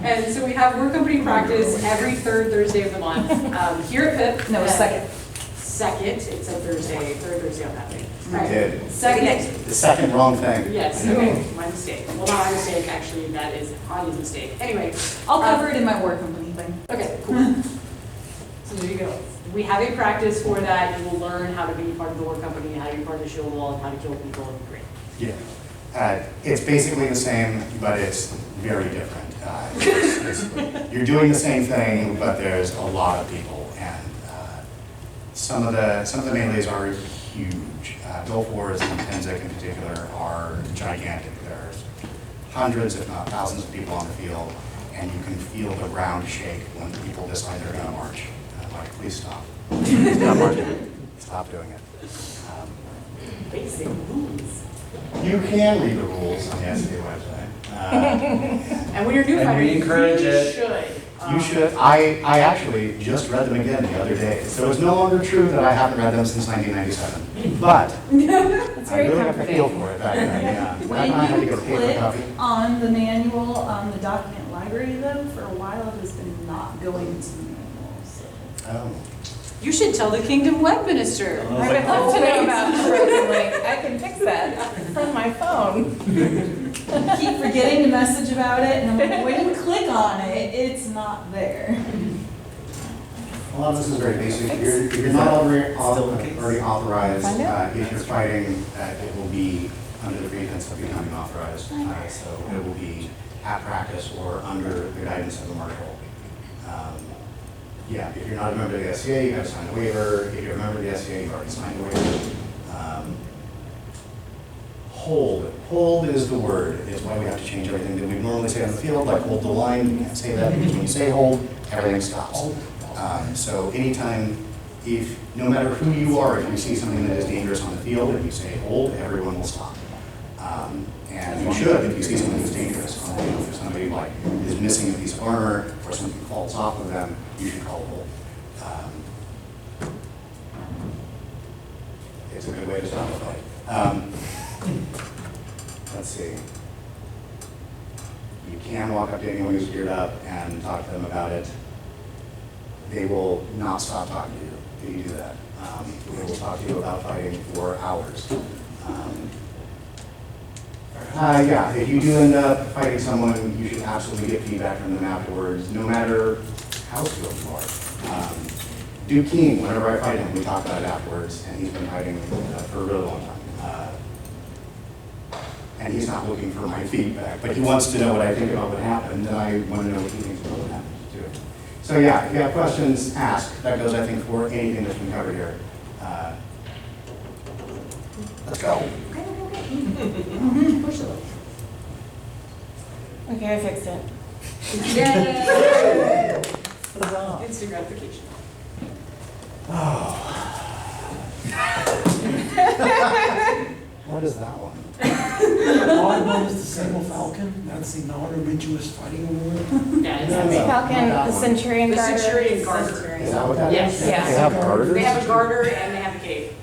And so we have War Company practice every third Thursday of the month here at PIP. No, second. Second, it's a Thursday, third Thursday on that week. You did. Second. The second wrong thing. Yes, okay, my mistake. Well, not my mistake, actually, that is Anya's mistake. Anyway. I'll cover it in my War Company thing. Okay, cool. So there you go. We have a practice for that. You will learn how to be part of the War Company, how to be part of the shield wall, and how to kill people. Great. Yeah. It's basically the same, but it's very different. You're doing the same thing, but there's a lot of people, and some of the melees are huge. Gulf Wars and Tenzek in particular are gigantic. There's hundreds, if not thousands, of people on the field, and you can feel the ground shake when people decide they're going to march. Like, please stop. Stop marching. Stop doing it. Basic rules. You can read the rules on the NCA website. And when you're a new And fighter, we you encourage really it. should. You should. I actually just read them again the other day. So it's no longer true that I haven't read them since 1997. But It's I very really have to feel comforting. for it back then, yeah. Back When when I had to you go paper click copy. on the manual on the document library though, for a while it has been not going to the manual, so. Oh. You should tell the Kingdom Web Minister. I would love to know about the frozen link. I can fix that from my phone. Keep forgetting to message about it, and I'm like, when you click on it, it's not there. A lot of this is very basic. If you're not already case. authorized, Find out. if you're fighting, it will be under the pretense of becoming authorized. So it will be at practice or under the guidance of the marshal. Yeah, if you're not a member of the SCA, you have to sign a waiver. If you're a member of the SCA, you've already signed a waiver. Hold is the word, is why we have to change everything that we normally say on the field, like hold the line. You can't say that because when you say hold, everything stops. So anytime, no matter who you are, if you see something that is dangerous on the field and you say hold, everyone will stop. And you should, if you see something that's dangerous on the field. If somebody like is missing a piece of armor or something falls off of them, you should call hold. It's a good way to stop a fight. Let's see. You can walk up to anyone who's geared up and talk to them about it. They will not stop talking to you if you do that. They will talk to you about fighting for hours. Yeah, if you do end up fighting someone, you should absolutely get feedback from them afterwards, no matter how skilled you are. Duke King, whenever I fight him, we talk about it afterwards, and he's been fighting for a really long time. And he's not looking for my feedback, but he wants to know what I think about what happened, and I want to know what he thinks about what happened too. So yeah, if you have questions, ask. That goes, I think, for anything that's been covered here. Let's go. Push it. Okay, I fixed it. Yay! Instant gratification. Oh. What is that one? Odd one is the Sable Falcon, that's the non-ambiguous fighting award. Yeah, it's No, the no. Falcon, the Centurion The Garter. Centurion Garter. Is that what that is? Yes. Yeah. They have garters? They have a garter and they have a cape.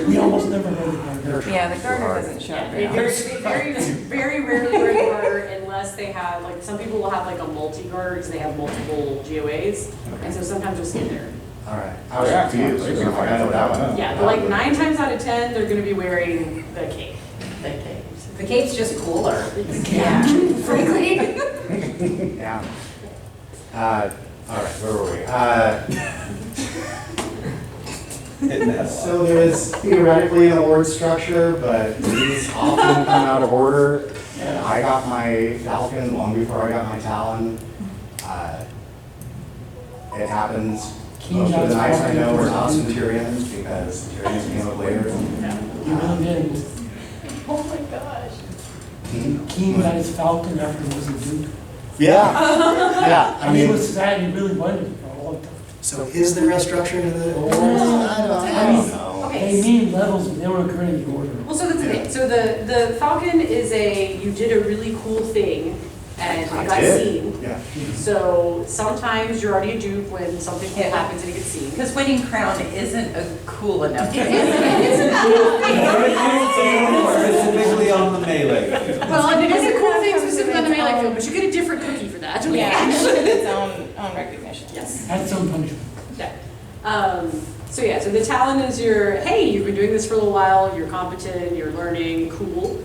We almost never wear the garter. Yeah, the Garter doesn't show up They very very, often. very rarely wear the garter unless they have, like, some people will have like a multi-garter because they have multiple GOAs. And so sometimes you'll see it there. All right. I was confused, so if I know that one. Yeah, but like 9 times out of 10, they're gonna be wearing the cape. The cape. The cape's just cooler. Yeah, frankly. Yeah. All right, where were we? So there is theoretically an award structure, but these often come out of order. And I got my Falcon long before I got my Talon. It happens. Most of the nights I know are not Centurions because Centurions came up later. You really did. Oh my gosh. Keen got his Falcon after he was a Duke. Yeah, yeah. I mean, it was sad, he really wanted it for a long time. So is there a structure to the awards? I don't know. Okay. They mean levels, but they don't occur in the order. Well, so that's the thing. So the Falcon is you did a really cool thing and you I got did. seen. Yeah. So sometimes you're already a dupe when something cool happens and you get seen. Because winning crown isn't a cool enough thing. Specifically on the melee. Well, and it is a cool thing specifically on the melee field, but you get a different cookie for that. Yeah, actually its own recognition. Yes. Had some punishment. Yeah. So yeah, so the Talon is your, hey, you've been doing this for a little while, you're competent, you're learning, cool.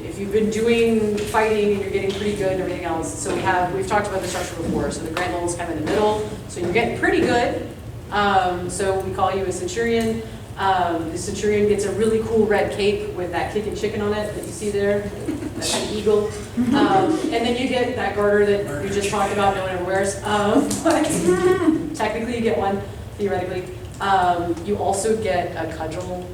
If you've been doing fighting and you're getting pretty good and everything else, so we've talked about the structure before, so the grand level's kind of in the middle, so you're getting pretty good. So we call you a Centurion. The Centurion gets a really cool red cape with that kicking chicken on it that you see there, that's an eagle. And then you get that garter that we just talked about, no one ever wears. But technically you get one, theoretically. You also get a cudgel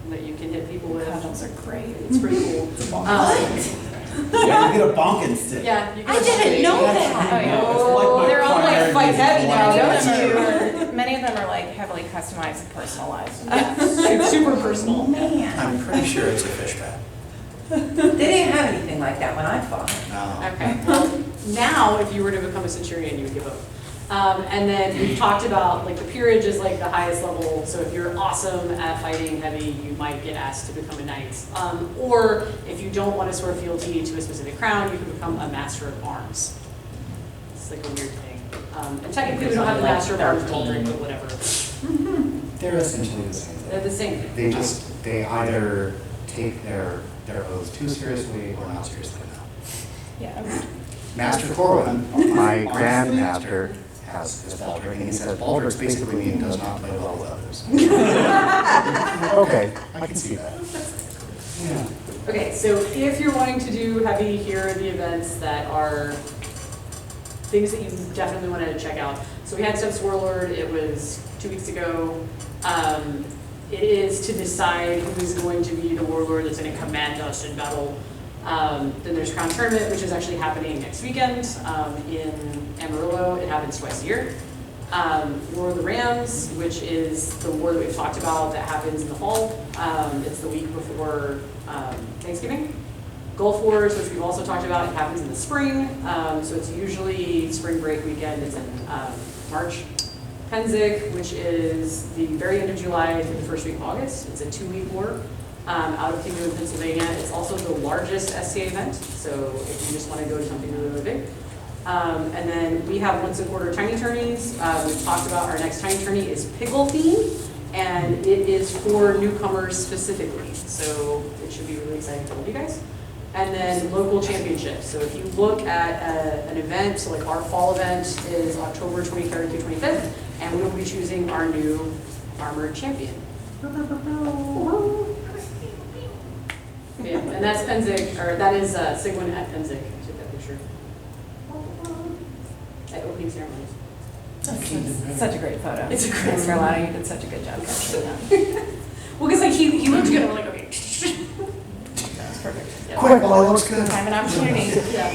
that you can hit people with. Cudgels are great. It's pretty cool. Yeah, you get a bonking stick. Yeah. You I didn't know that. Oh, yeah. It's like my They're all like primary fight heavy now, music. don't you? Many of them are like heavily customized and personalized. Yeah, super personal. Man, I'm pretty sure it's a fish pad. they didn't have anything like that when I fought. No. Okay. Well, now, if you were to become a Centurion, you would give up. And then we've talked about, like, the peerage is like the highest level, so if you're awesome at fighting heavy, you might get asked to become a knight. Or if you don't want to swear fealty to a specific crown, you can become a Master of Arms. It's like a weird thing. And technically, we don't have the Master of Arms baldric, but whatever. They're essentially the same They're thing. the same thing. They either take their oaths too seriously or not seriously enough. Yeah. Master Corwin, my grandmaster, has his baldric, and he says baldrics basically mean does not play well with others. Okay, I can see that. Yeah. Okay, so if you're wanting to do heavy, here are the events that are things that you definitely want to check out. So we had Steps Warlord, it was 2 weeks ago. It is to decide who's going to be the warlord that's going to command us in battle. Then there's Crown Tournament, which is actually happening next weekend in Amarillo. It happens twice a year. War of the Rams, which is the war that we've talked about that happens in the fall. It's the week before Thanksgiving. Gulf Wars, which we've also talked about, it happens in the spring. So it's usually spring break weekend. It's in March. Penzik, which is the very end of July to the first week of August. It's a 2-week war out of Kingdom, Pennsylvania. It's also the largest SCA event, so if you just want to go to something really, really big. And then we have once a quarter tiny tourneys. We've talked about our next tiny tourney is pickle theme, and it is for newcomers specifically. So it should be really exciting for all of you guys. And then local championships. So if you look at an event, so like our fall event is October 23rd through 25th, and we will be choosing our new armored champion. Yeah, and that's Penzik, or that is Sigwin at Penzik. Take that picture. At opening ceremonies. That's such a great photo. It's a great Thanks for allowing you did such a good job capturing that. Well, because like he looked good, and we're like, okay. That's perfect. Yeah. Quick, while it looks good. Time and opportunity. Yeah.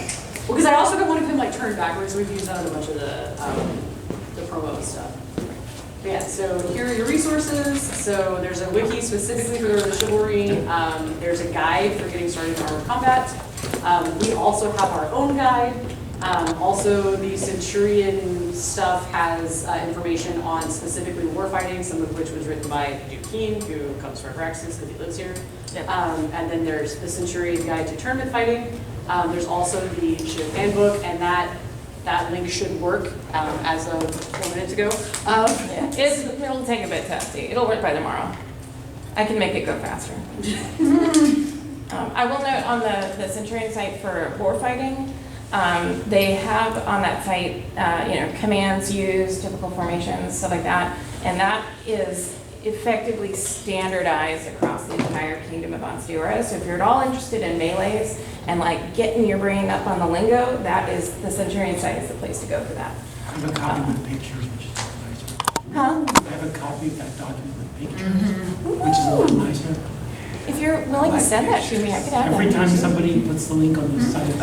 Well, because I also got one of him like turned backwards, so we've used that on a bunch of the promo stuff. Yeah, so here are your resources. So there's a wiki specifically for the chivalry. There's a guide for getting started in armored combat. We also have our own guide. Also, the Centurion stuff has information on specifically warfighting, some of which was written by Duke Keen, who comes from Praxis because he lives here. And then there's the Centurion Guide to Tournament Fighting. There's also the Shiv Handbook, and that link should work as of 4 minutes ago. It'll take a bit, Tessie. It'll work by tomorrow. I can make it go faster. I will note on the Centurion site for warfighting, they have on that site, commands used, typical formations, stuff like that, and that is effectively standardized across the entire Kingdom of Onstiora. So if you're at all interested in melees and like getting your brain up on the lingo, that is the Centurion site is the place to go for that. I have a copy with pictures, which is nicer. Huh? I have a copy of that document with pictures, which is a lot nicer. If you're willing to send that to me, I could have Every that. time somebody puts the link on the site,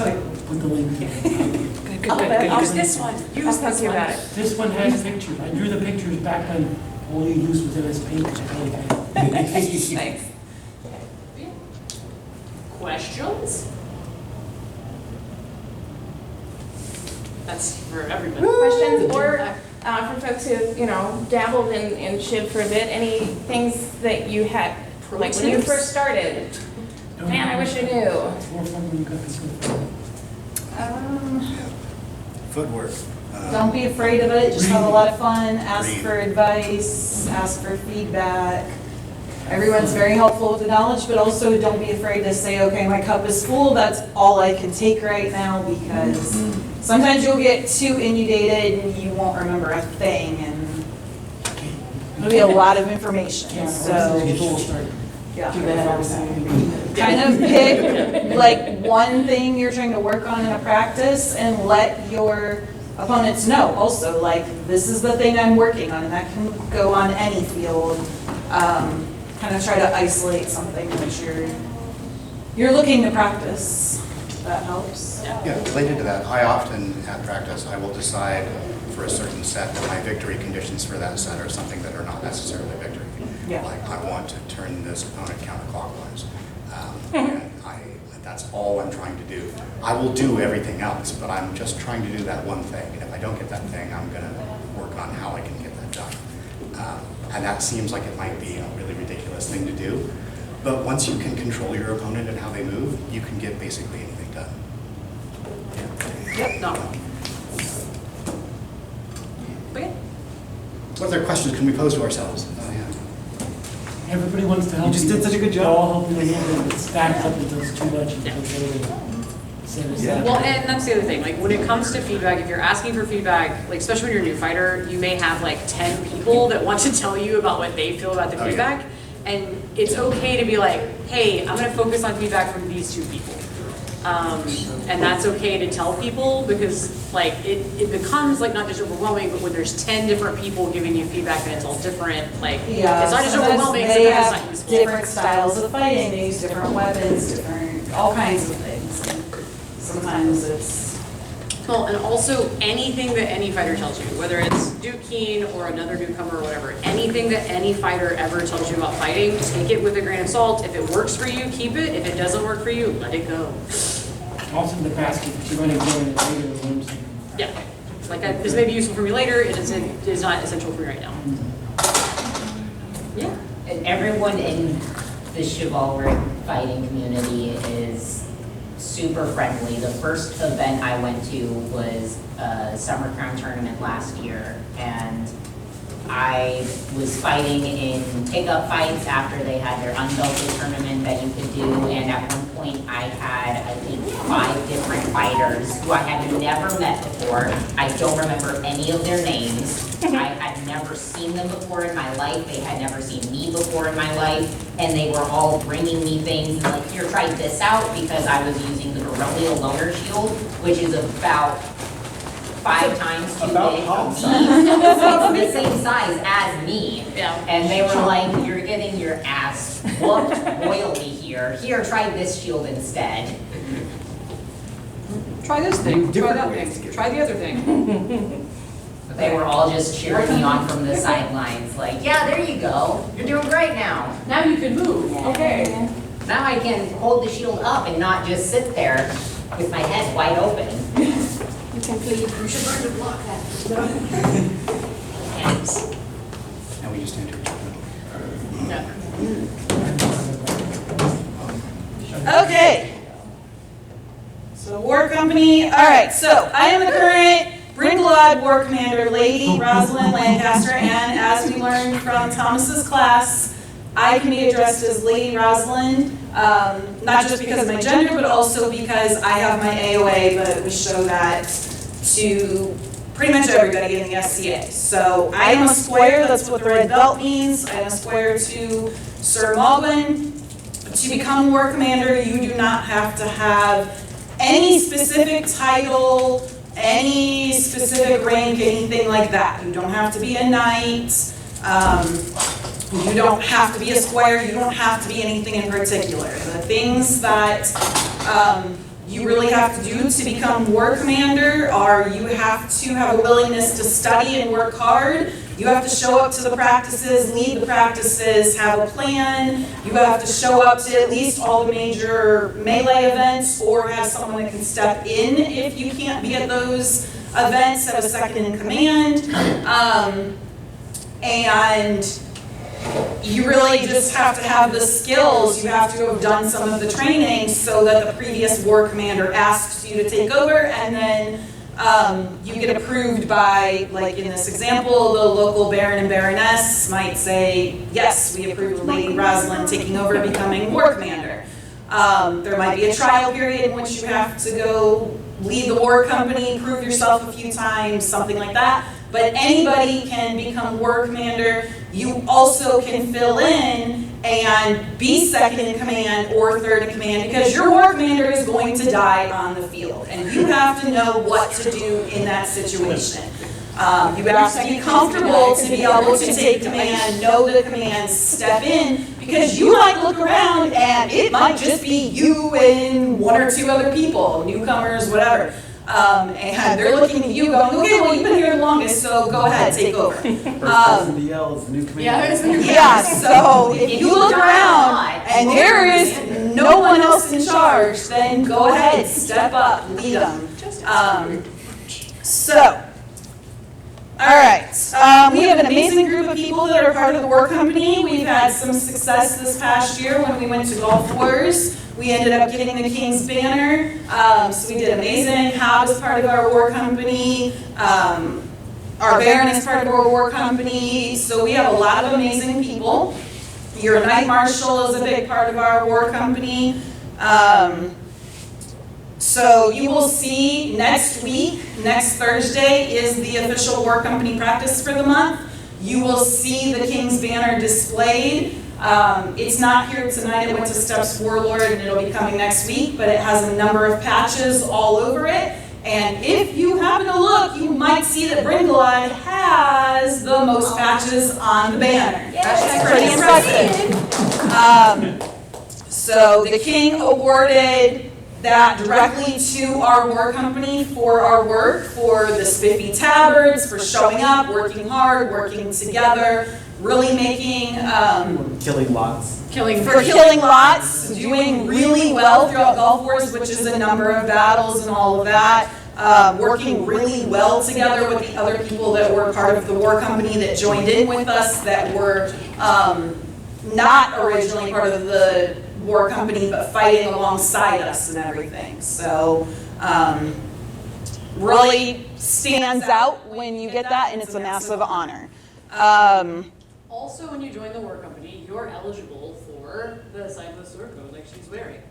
put the link there. Use this one. Use this one. About it. This one has pictures. I drew the pictures back when all you used was MS Paint. Thanks. Questions? That's for everybody. Questions or for folks who, dabbled in Shiv for a bit, any things that you had, like when you first started? Man, I wish I knew. More fun when you got this good. Footwork. Don't be afraid of it, just have a lot of fun, ask Read. for advice, ask for feedback. Everyone's very helpful with the knowledge, but also don't be afraid to say, okay, my cup is full, that's all I can take right now, because sometimes you'll get too inundated and you won't remember a thing, and it'll be a lot of information, so. Yeah. Kind of pick like one thing you're trying to work on in a practice and let your opponents know also, like, this is the thing I'm working on, and that can go on any field. Kind of try to isolate something that you're looking to practice. That helps. Yeah, related to that, I often at practice, I will decide for a certain set that my victory conditions for that set are something that are not necessarily victory. Yeah. Like, I want to turn this opponent counterclockwise. And that's all I'm trying to do. I will do everything else, but I'm just trying to do that one thing. And if I don't get that thing, I'm going to work on how I can get that done. And that seems like it might be a really ridiculous thing to do. But once you can control your opponent and how they move, you can get basically anything done. Yep, no. Okay. What other questions can we pose to ourselves? Oh, yeah. Everybody wants to help. You just did such a good They're job. all helping a hand, and it stacks up until it's too much. Until Well, and that's the other thing, like when it comes to feedback, if you're asking for feedback, like especially when you're a new fighter, you may have like 10 people that want to tell you about what they feel about the feedback. And it's okay to be like, hey, I'm gonna focus on feedback from these 2 people. And that's okay to tell people, because like it becomes like not just overwhelming, but when there's 10 different people giving you feedback and it's all different, like Yeah, it's not just sometimes overwhelming, they sometimes it's not have useful. different styles of fighting, they use different weapons, all kinds of things. And sometimes it's, Well, and also anything that any fighter tells you, whether it's Duke Keen or another newcomer or whatever, anything that any fighter ever tells you about fighting, take it with a grain of salt. If it works for you, keep it. If it doesn't work for you, let it go. Also in the past, if you're running more than a regular rooms. Yeah, like this may be useful for me later, it is not essential for me right now. Yeah. And everyone in the chivalric fighting community is super friendly. The first event I went to was a Summer Crown tournament last year, and I was fighting in pickup fights after they had their unbelted tournament that you could do, and at one point I had, I think, 5 different fighters who I had never met before. I don't remember any of their names. I had never seen them before in my life. They had never seen me before in my life, and they were all bringing me things and like, here, try this out, because I was using the Baronial Loner Shield, which is about 5 times too big for me. It's the same size as me. Yeah. And they were like, you're getting your ass whooped royally here. Here, try this shield instead. Try this thing, try that thing, try the other thing. They were all just cheering me on from the sidelines, like, yeah, there you go. You're doing great now. Now you can move, okay. Now I can hold the shield up and not just sit there with my head wide open. You can plead. You should learn to block that. Thanks. And we just entered. Okay. So war company, all right, so I am the current bgwlad war commander, Lady Rosalind Lancaster, and as we learned from Thomas's class, I can be addressed as Lady Rosalind, not just because of my gender, but also because I have my AOA, but we show that to pretty much everybody in the SCA. So I am a squire, that's what the red belt means. I am a squire to Sir Malwyn. To become war commander, you do not have to have any specific title, any specific rank, anything like that. You don't have to be a knight. You don't have to be a squire. You don't have to be anything in particular. The things that you really have to do to become war commander are you have to have a willingness to study and work hard. You have to show up to the practices, lead the practices, have a plan. You have to show up to at least all the major melee events or have someone that can step in if you can't be at those events, have a second in command. And you really just have to have the skills. You have to have done some of the training so that the previous war commander asks you to take over, and then you get approved by, like in this example, the local baron and baroness might say, yes, we approve Lady Rosalind taking over, becoming war commander. There might be a trial period in which you have to go lead the war company, prove yourself a few times, something like that. But anybody can become war commander. You also can fill in and be second in command or third in command because your war commander is going to die on the field. And you have to know what to do in that situation. You have to be comfortable to be able to take command, know the commands, step in, because you might look around and it might just be you and one or two other people, newcomers, whatever. And they're looking at you going, okay, well, you've been here the longest, so go ahead, take over. Yeah, so if you look around and there is no one else in charge, then go ahead, step up, lead them. All right, we have an amazing group of people that are part of the war company. We've had some success this past year when we went to Gulf Wars. We ended up getting the King's Banner, so we did amazing. Hob is part of our war company. Our Baron is part of our war company. So we have a lot of amazing people. Your Knight Marshal is a big part of our war company. So you will see next week, next Thursday, is the official war company practice for the month. You will see the King's Banner displayed. It's not here tonight, it went to Steps Warlord and it'll be coming next week, but it has a number of patches all over it. And if you happen to look, you might see that bgwlad has the most patches on the banner. That's pretty impressive. So the King awarded that directly to our war company for our work, for the spiffy tabards, for showing up, working hard, working together, really making Killing lots. killing lots, doing really well throughout Gulf Wars, which is a number of battles and all of that. Working really well together with the other people that were part of the war company that joined in with us, that were not originally part of the war company, but fighting alongside us and everything. So really stands out when you get that, and it's a massive honor. Also, when you join the war company, you're eligible for the Sign of the Sword Code like she's wearing.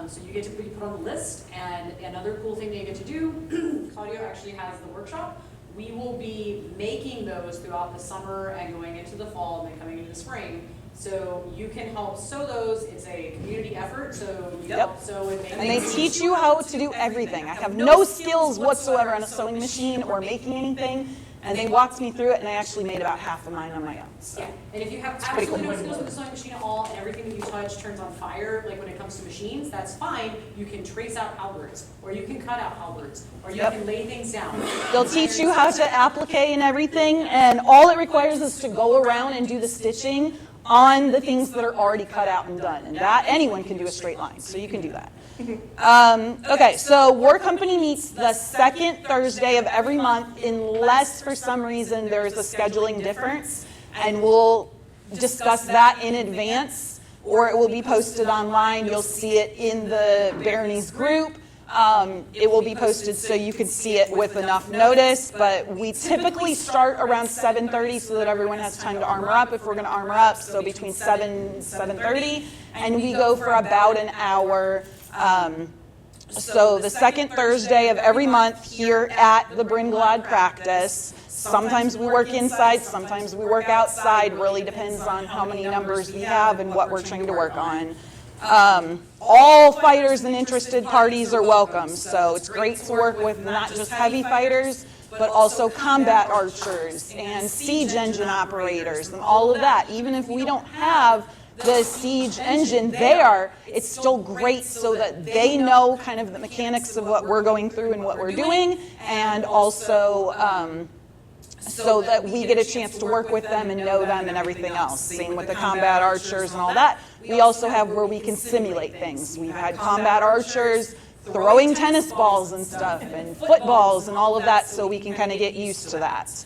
So you get to be put on the list, and another cool thing that you get to do, Claudio actually has the workshop. We will be making those throughout the summer and going into the fall and then coming into the spring. So you can help sew those. It's a community effort, so you can help sew and make. And they teach you how to do everything. I have no skills whatsoever on a sewing machine or making anything, And they walked me through it, and I actually made about half of mine on my own. So. Yeah, and if you have pretty absolutely cool. no skills with the sewing machine at all, and everything that you touch turns on fire, like when it comes to machines, that's fine. You can trace out halberds, or you can cut out halberds, or you can lay things down. They'll teach you how to applique and everything, and all it requires is to go around and do the stitching on the things that are already cut out and done. And that, anyone can do a straight line, so you can do that. Okay, so War Company meets the second Thursday of every month unless for some reason there's a scheduling difference, and we'll discuss that in advance, or it will be posted online. You'll see it in the Baronies group. It will be posted so you can see it with enough notice, but we typically start around 7:30 so that everyone has time to armor up if we're going to armor up, so between 7 and 7:30, and we go for about an hour. So the second Thursday of every month here at the bgwlad practice. Sometimes we work inside, sometimes we work outside, really depends on how many numbers we have and what we're trying to work on. All fighters and interested parties are welcome, so it's great to work with not just heavy fighters, but also combat archers and siege engine operators and all of that. Even if we don't have the siege engine there, it's still great so that they know kind of the mechanics of what we're going through and what we're doing, and also so that we get a chance to work with them and know them and everything else. Same with the combat archers and all that. We also have where we can simulate things. We've had combat archers throwing tennis balls and stuff and footballs and all of that, so we can kind of get used to that.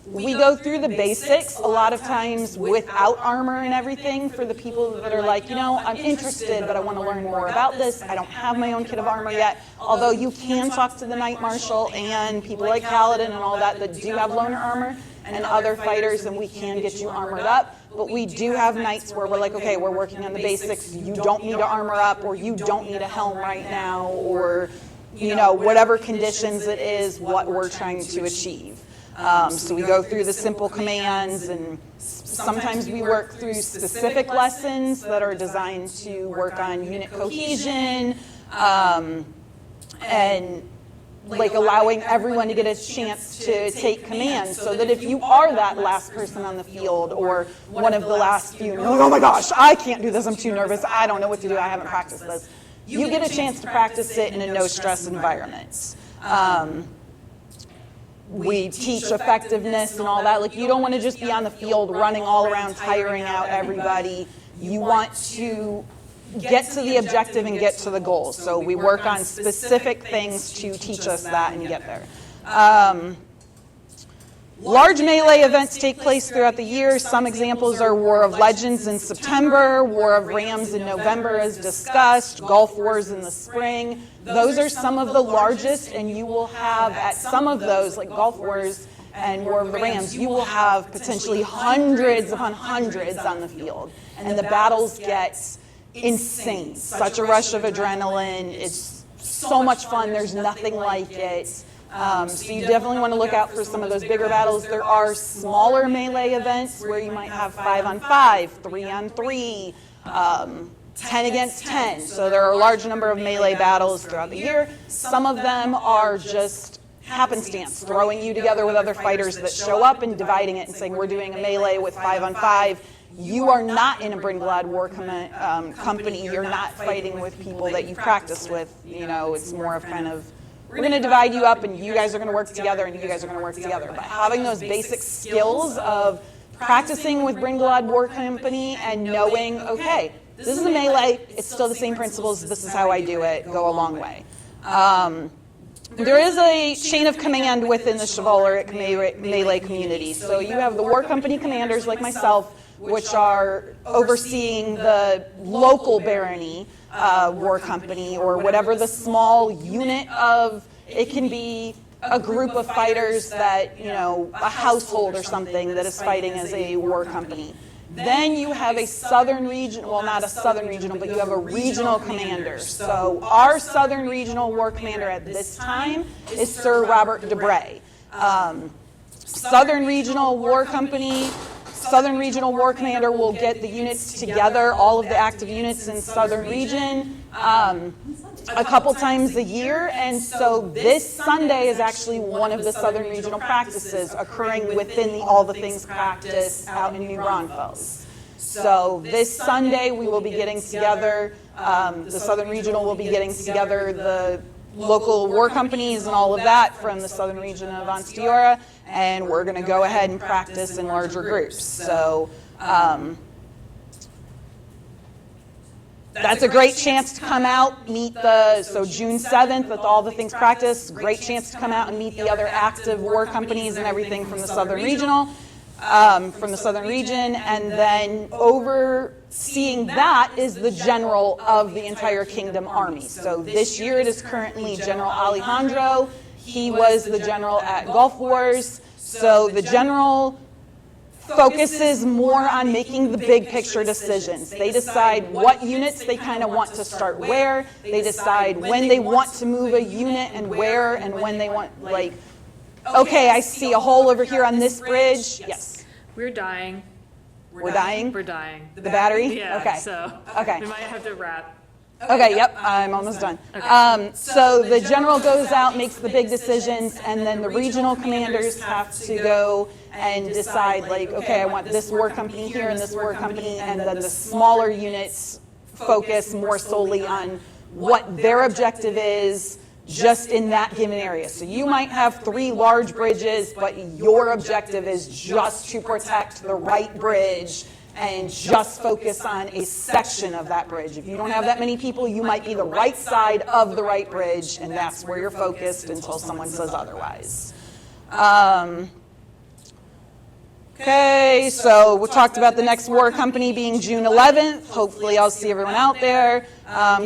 We go through the basics a lot of times without armor and everything for the people that are like, you know, I'm interested, but I want to learn more about this. I don't have my own kit of armor yet. Although you can talk to the Knight Marshal and people like Kaladin and all that do have loaner armor and other fighters, and we can get you armored up. But we do have nights where we're like, okay, we're working on the basics. You don't need to armor up, or you don't need a helm right now, or, you know, whatever conditions it is, what we're trying to achieve. So we go through the simple commands, and sometimes we work through specific lessons that are designed to work on unit cohesion, and like allowing everyone to get a chance to take command, so that if you are that last person on the field or one of the last few, and you're like, oh my gosh, I can't do this, I'm too nervous, I don't know what to do, I haven't practiced this, you get a chance to practice it in a no-stress environment. We teach effectiveness and all that. Like, you don't want to just be on the field running all around, tiring out everybody. You want to get to the objective and get to the goal. So we work on specific things to teach us that and get there. Large melee events take place throughout the year. Some examples are War of Legends in September, War of Rams in November as discussed, Gulf Wars in the spring. Those are some of the largest, and you will have at some of those, like Gulf Wars and War of the Rams, you will have potentially hundreds upon hundreds on the field. And the battles get insane. Such a rush of adrenaline. It's so much fun. There's nothing like it. So you definitely want to look out for some of those bigger battles. There are smaller melee events where you might have 5-on-5, 3-on-3, 10 against 10. So there are a large number of melee battles throughout the year. Some of them are just happenstance, throwing you together with other fighters that show up and dividing it and saying, we're doing a melee with 5-on-5. You are not in a bgwlad war company. You're not fighting with people that you practice with. You know, it's more of kind of, we're going to divide you up, and you guys are going to work together, and you guys are going to work together. But having those basic skills of practicing with bgwlad war company and knowing, okay, this is a melee, it's still the same principles, this is how I do it, go a long way. There is a chain of command within the chivalric melee community. So you have the war company commanders like myself, which are overseeing the local barony war company, or whatever the small unit of, it can be a group of fighters that, you know, a household or something that is fighting as a war company. Then you have a southern region, well, not a southern regional, but you have a regional commander. So our southern regional war commander at this time is Sir Robert Debray. Southern Regional War Company, Southern Regional War Commander will get the units together, all of the active units in Southern Region, a couple times a year. And so this Sunday is actually one of the Southern Regional practices occurring within the All the Things practice out in New Braunfels. So this Sunday we will be getting together, the Southern Regional will be getting together the local war companies and all of that from the Southern Region of Onstiora, and we're going to go ahead and practice in larger groups. So that's a great chance to come out, meet so June 7th at All the Things practice, great chance to come out and meet the other active war companies and everything from the Southern Regional, from the Southern Region, and then overseeing that is the general of the entire Kingdom Army. So this year it is currently General Alejandro. He was the general at Gulf Wars. So the general focuses more on making the big picture decisions. They decide what units they kind of want to start where. They decide when they want to move a unit and where, and when they want, like, okay, I see a hole over here on this bridge. Yes. We're dying. We're dying? We're dying. The battery? Yeah, Okay. so Okay. we might have to wrap. Okay, yep, I'm almost done. So the general goes out, makes the big decisions, and then the regional commanders have to go and decide, like, okay, I want this war company here and this war company, and then the smaller units focus more solely on what their objective is just in that given area. So you might have 3 large bridges, but your objective is just to protect the right bridge and just focus on a section of that bridge. If you don't have that many people, you might be the right side of the right bridge, and that's where you're focused until someone says otherwise. Okay, so we talked about the next war company being June 11th. Hopefully I'll see everyone out there.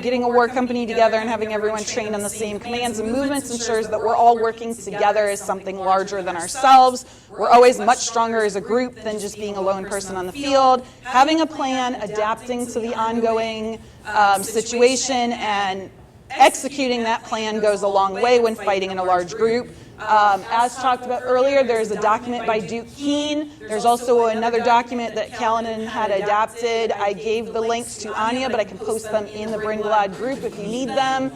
Getting a war company together and having everyone trained on the same commands and movements ensures that we're all working together as something larger than ourselves. We're always much stronger as a group than just being a lone person on the field. Having a plan, adapting to the ongoing situation, and executing that plan goes a long way when fighting in a large group. As talked about earlier, there's a document by Duke Keene. There's also another document that Callanan had adapted. I gave the links to Anya, but I can post them in the bgwlad group if you need them.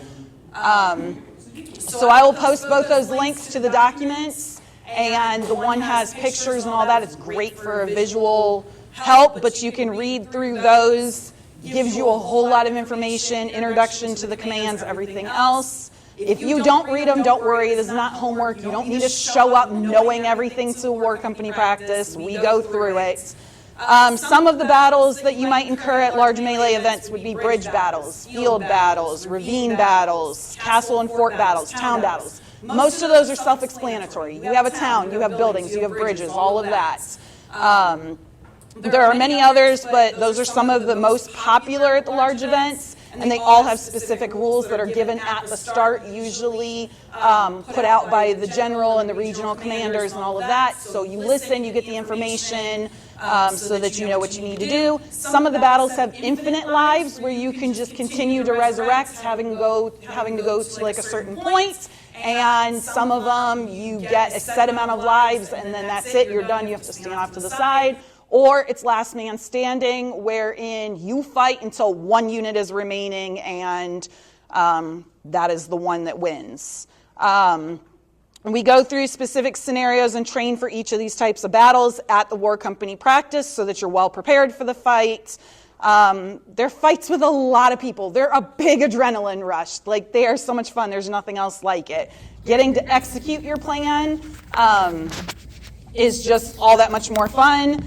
So I will post both those links to the documents, and the one has pictures and all that. It's great for a visual help, but you can read through those. Gives you a whole lot of information, introduction to the commands, everything else. If you don't read them, don't worry. This is not homework. You don't need to show up knowing everything to war company practice. We go through it. Some of the battles that you might incur at large melee events would be bridge battles, field battles, ravine battles, castle and fort battles, town battles. Most of those are self-explanatory. You have a town, you have buildings, you have bridges, all of that. There are many others, but those are some of the most popular at the large events, and they all have specific rules that are given at the start, usually put out by the general and the regional commanders and all of that. So you listen, you get the information so that you know what you need to do. Some of the battles have infinite lives where you can just continue to resurrect, having to go to like a certain point. And some of them you get a set amount of lives and then that's it, you're done, you have to stand off to the side. Or it's last man standing, wherein you fight until one unit is remaining, and that is the one that wins. We go through specific scenarios and train for each of these types of battles at the war company practice so that you're well prepared for the fight. They're fights with a lot of people. They're a big adrenaline rush. Like, they are so much fun. There's nothing else like it. Getting to execute your plan is just all that much more fun.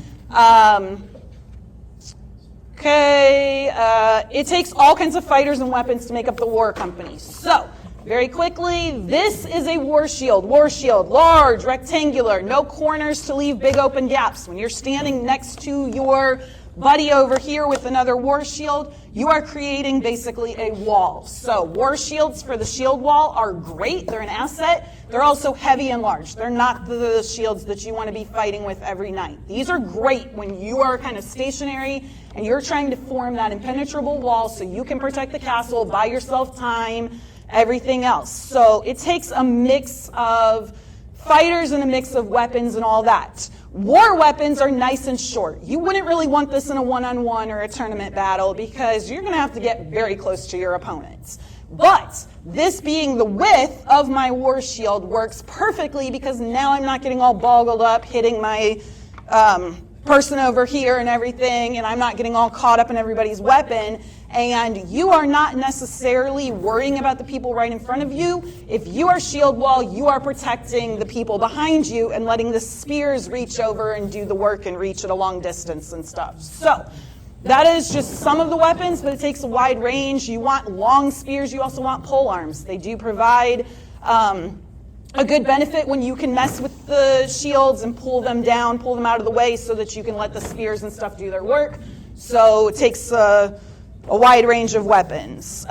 It takes all kinds of fighters and weapons to make up the war company. So, very quickly, this is a war shield. War shield, large, rectangular, no corners to leave big open gaps. When you're standing next to your buddy over here with another war shield, you are creating basically a wall. So war shields for the shield wall are great. They're an asset. They're also heavy and large. They're not the shields that you want to be fighting with every night. These are great when you are kind of stationary and you're trying to form that impenetrable wall so you can protect the castle, buy yourself time, everything else. So it takes a mix of fighters and a mix of weapons and all that. War weapons are nice and short. You wouldn't really want this in a one-on-one or a tournament battle because you're going to have to get very close to your opponents. But this being the width of my war shield works perfectly because now I'm not getting all boggled up hitting my person over here and everything, and I'm not getting all caught up in everybody's weapon. And you are not necessarily worrying about the people right in front of you. If you are shield wall, you are protecting the people behind you and letting the spears reach over and do the work and reach at a long distance and stuff. So that is just some of the weapons, but it takes a wide range. You want long spears, you also want pole arms. They do provide a good benefit when you can mess with the shields and pull them down, pull them out of the way so that you can let the spears and stuff do their work. So it takes a wide range of weapons.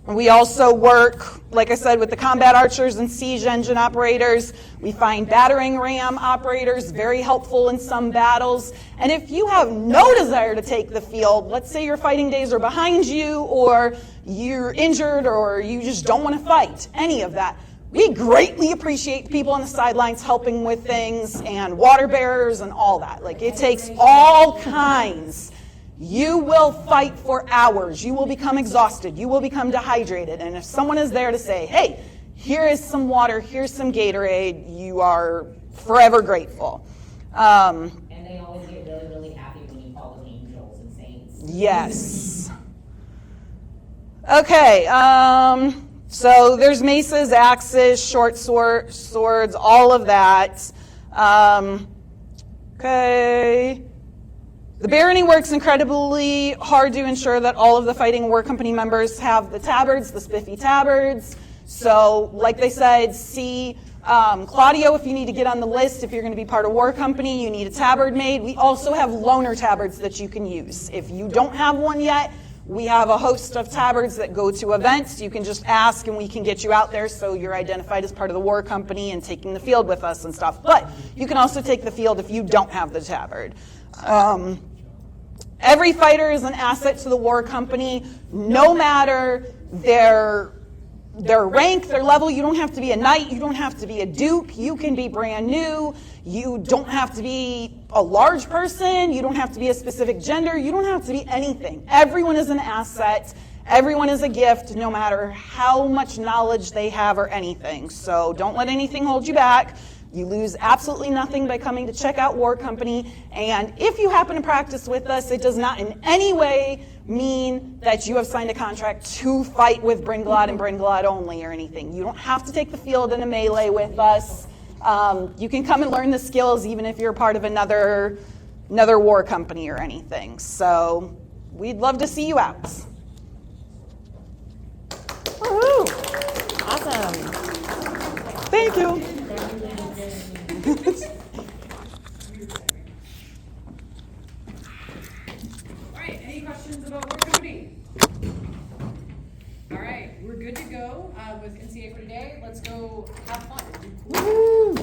We also work, like I said, with the combat archers and siege engine operators. We find battering ram operators very helpful in some battles. And if you have no desire to take the field, let's say your fighting days are behind you, or you're injured, or you just don't want to fight, any of that, we greatly appreciate people on the sidelines helping with things, and water bearers and all that. Like, it takes all kinds. You will fight for hours. You will become exhausted. You will become dehydrated. And if someone is there to say, hey, here is some water, here's some Gatorade, you are forever grateful. And they always get really, really happy when you call them angels and saints. Yes. Okay, so there's maces, axes, short swords, all of that. Okay. The barony works incredibly hard to ensure that all of the Fighting War Company members have the tabards, the spiffy tabards. So, like they said, see Claudio if you need to get on the list. If you're going to be part of War Company, you need a tabard made. We also have loaner tabards that you can use. If you don't have one yet, we have a host of tabards that go to events. You can just ask and we can get you out there so you're identified as part of the War Company and taking the field with us and stuff. But you can also take the field if you don't have the tabard. Every fighter is an asset to the War Company, no matter their rank, their level. You don't have to be a knight, you don't have to be a duke, you can be brand new, you don't have to be a large person, you don't have to be a specific gender, you don't have to be anything. Everyone is an asset, everyone is a gift, no matter how much knowledge they have or anything. So don't let anything hold you back. You lose absolutely nothing by coming to check out War Company. And if you happen to practice with us, it does not in any way mean that you have signed a contract to fight with Bringlad and Bringlad only or anything. You don't have to take the field in a melee with us. You can come and learn the skills even if you're part of another War Company or anything. So we'd love to see you out. Woohoo! Awesome. Thank you. All right, any questions about War Company? All right, we're good to go with NCA for today. Let's go have fun. Woo!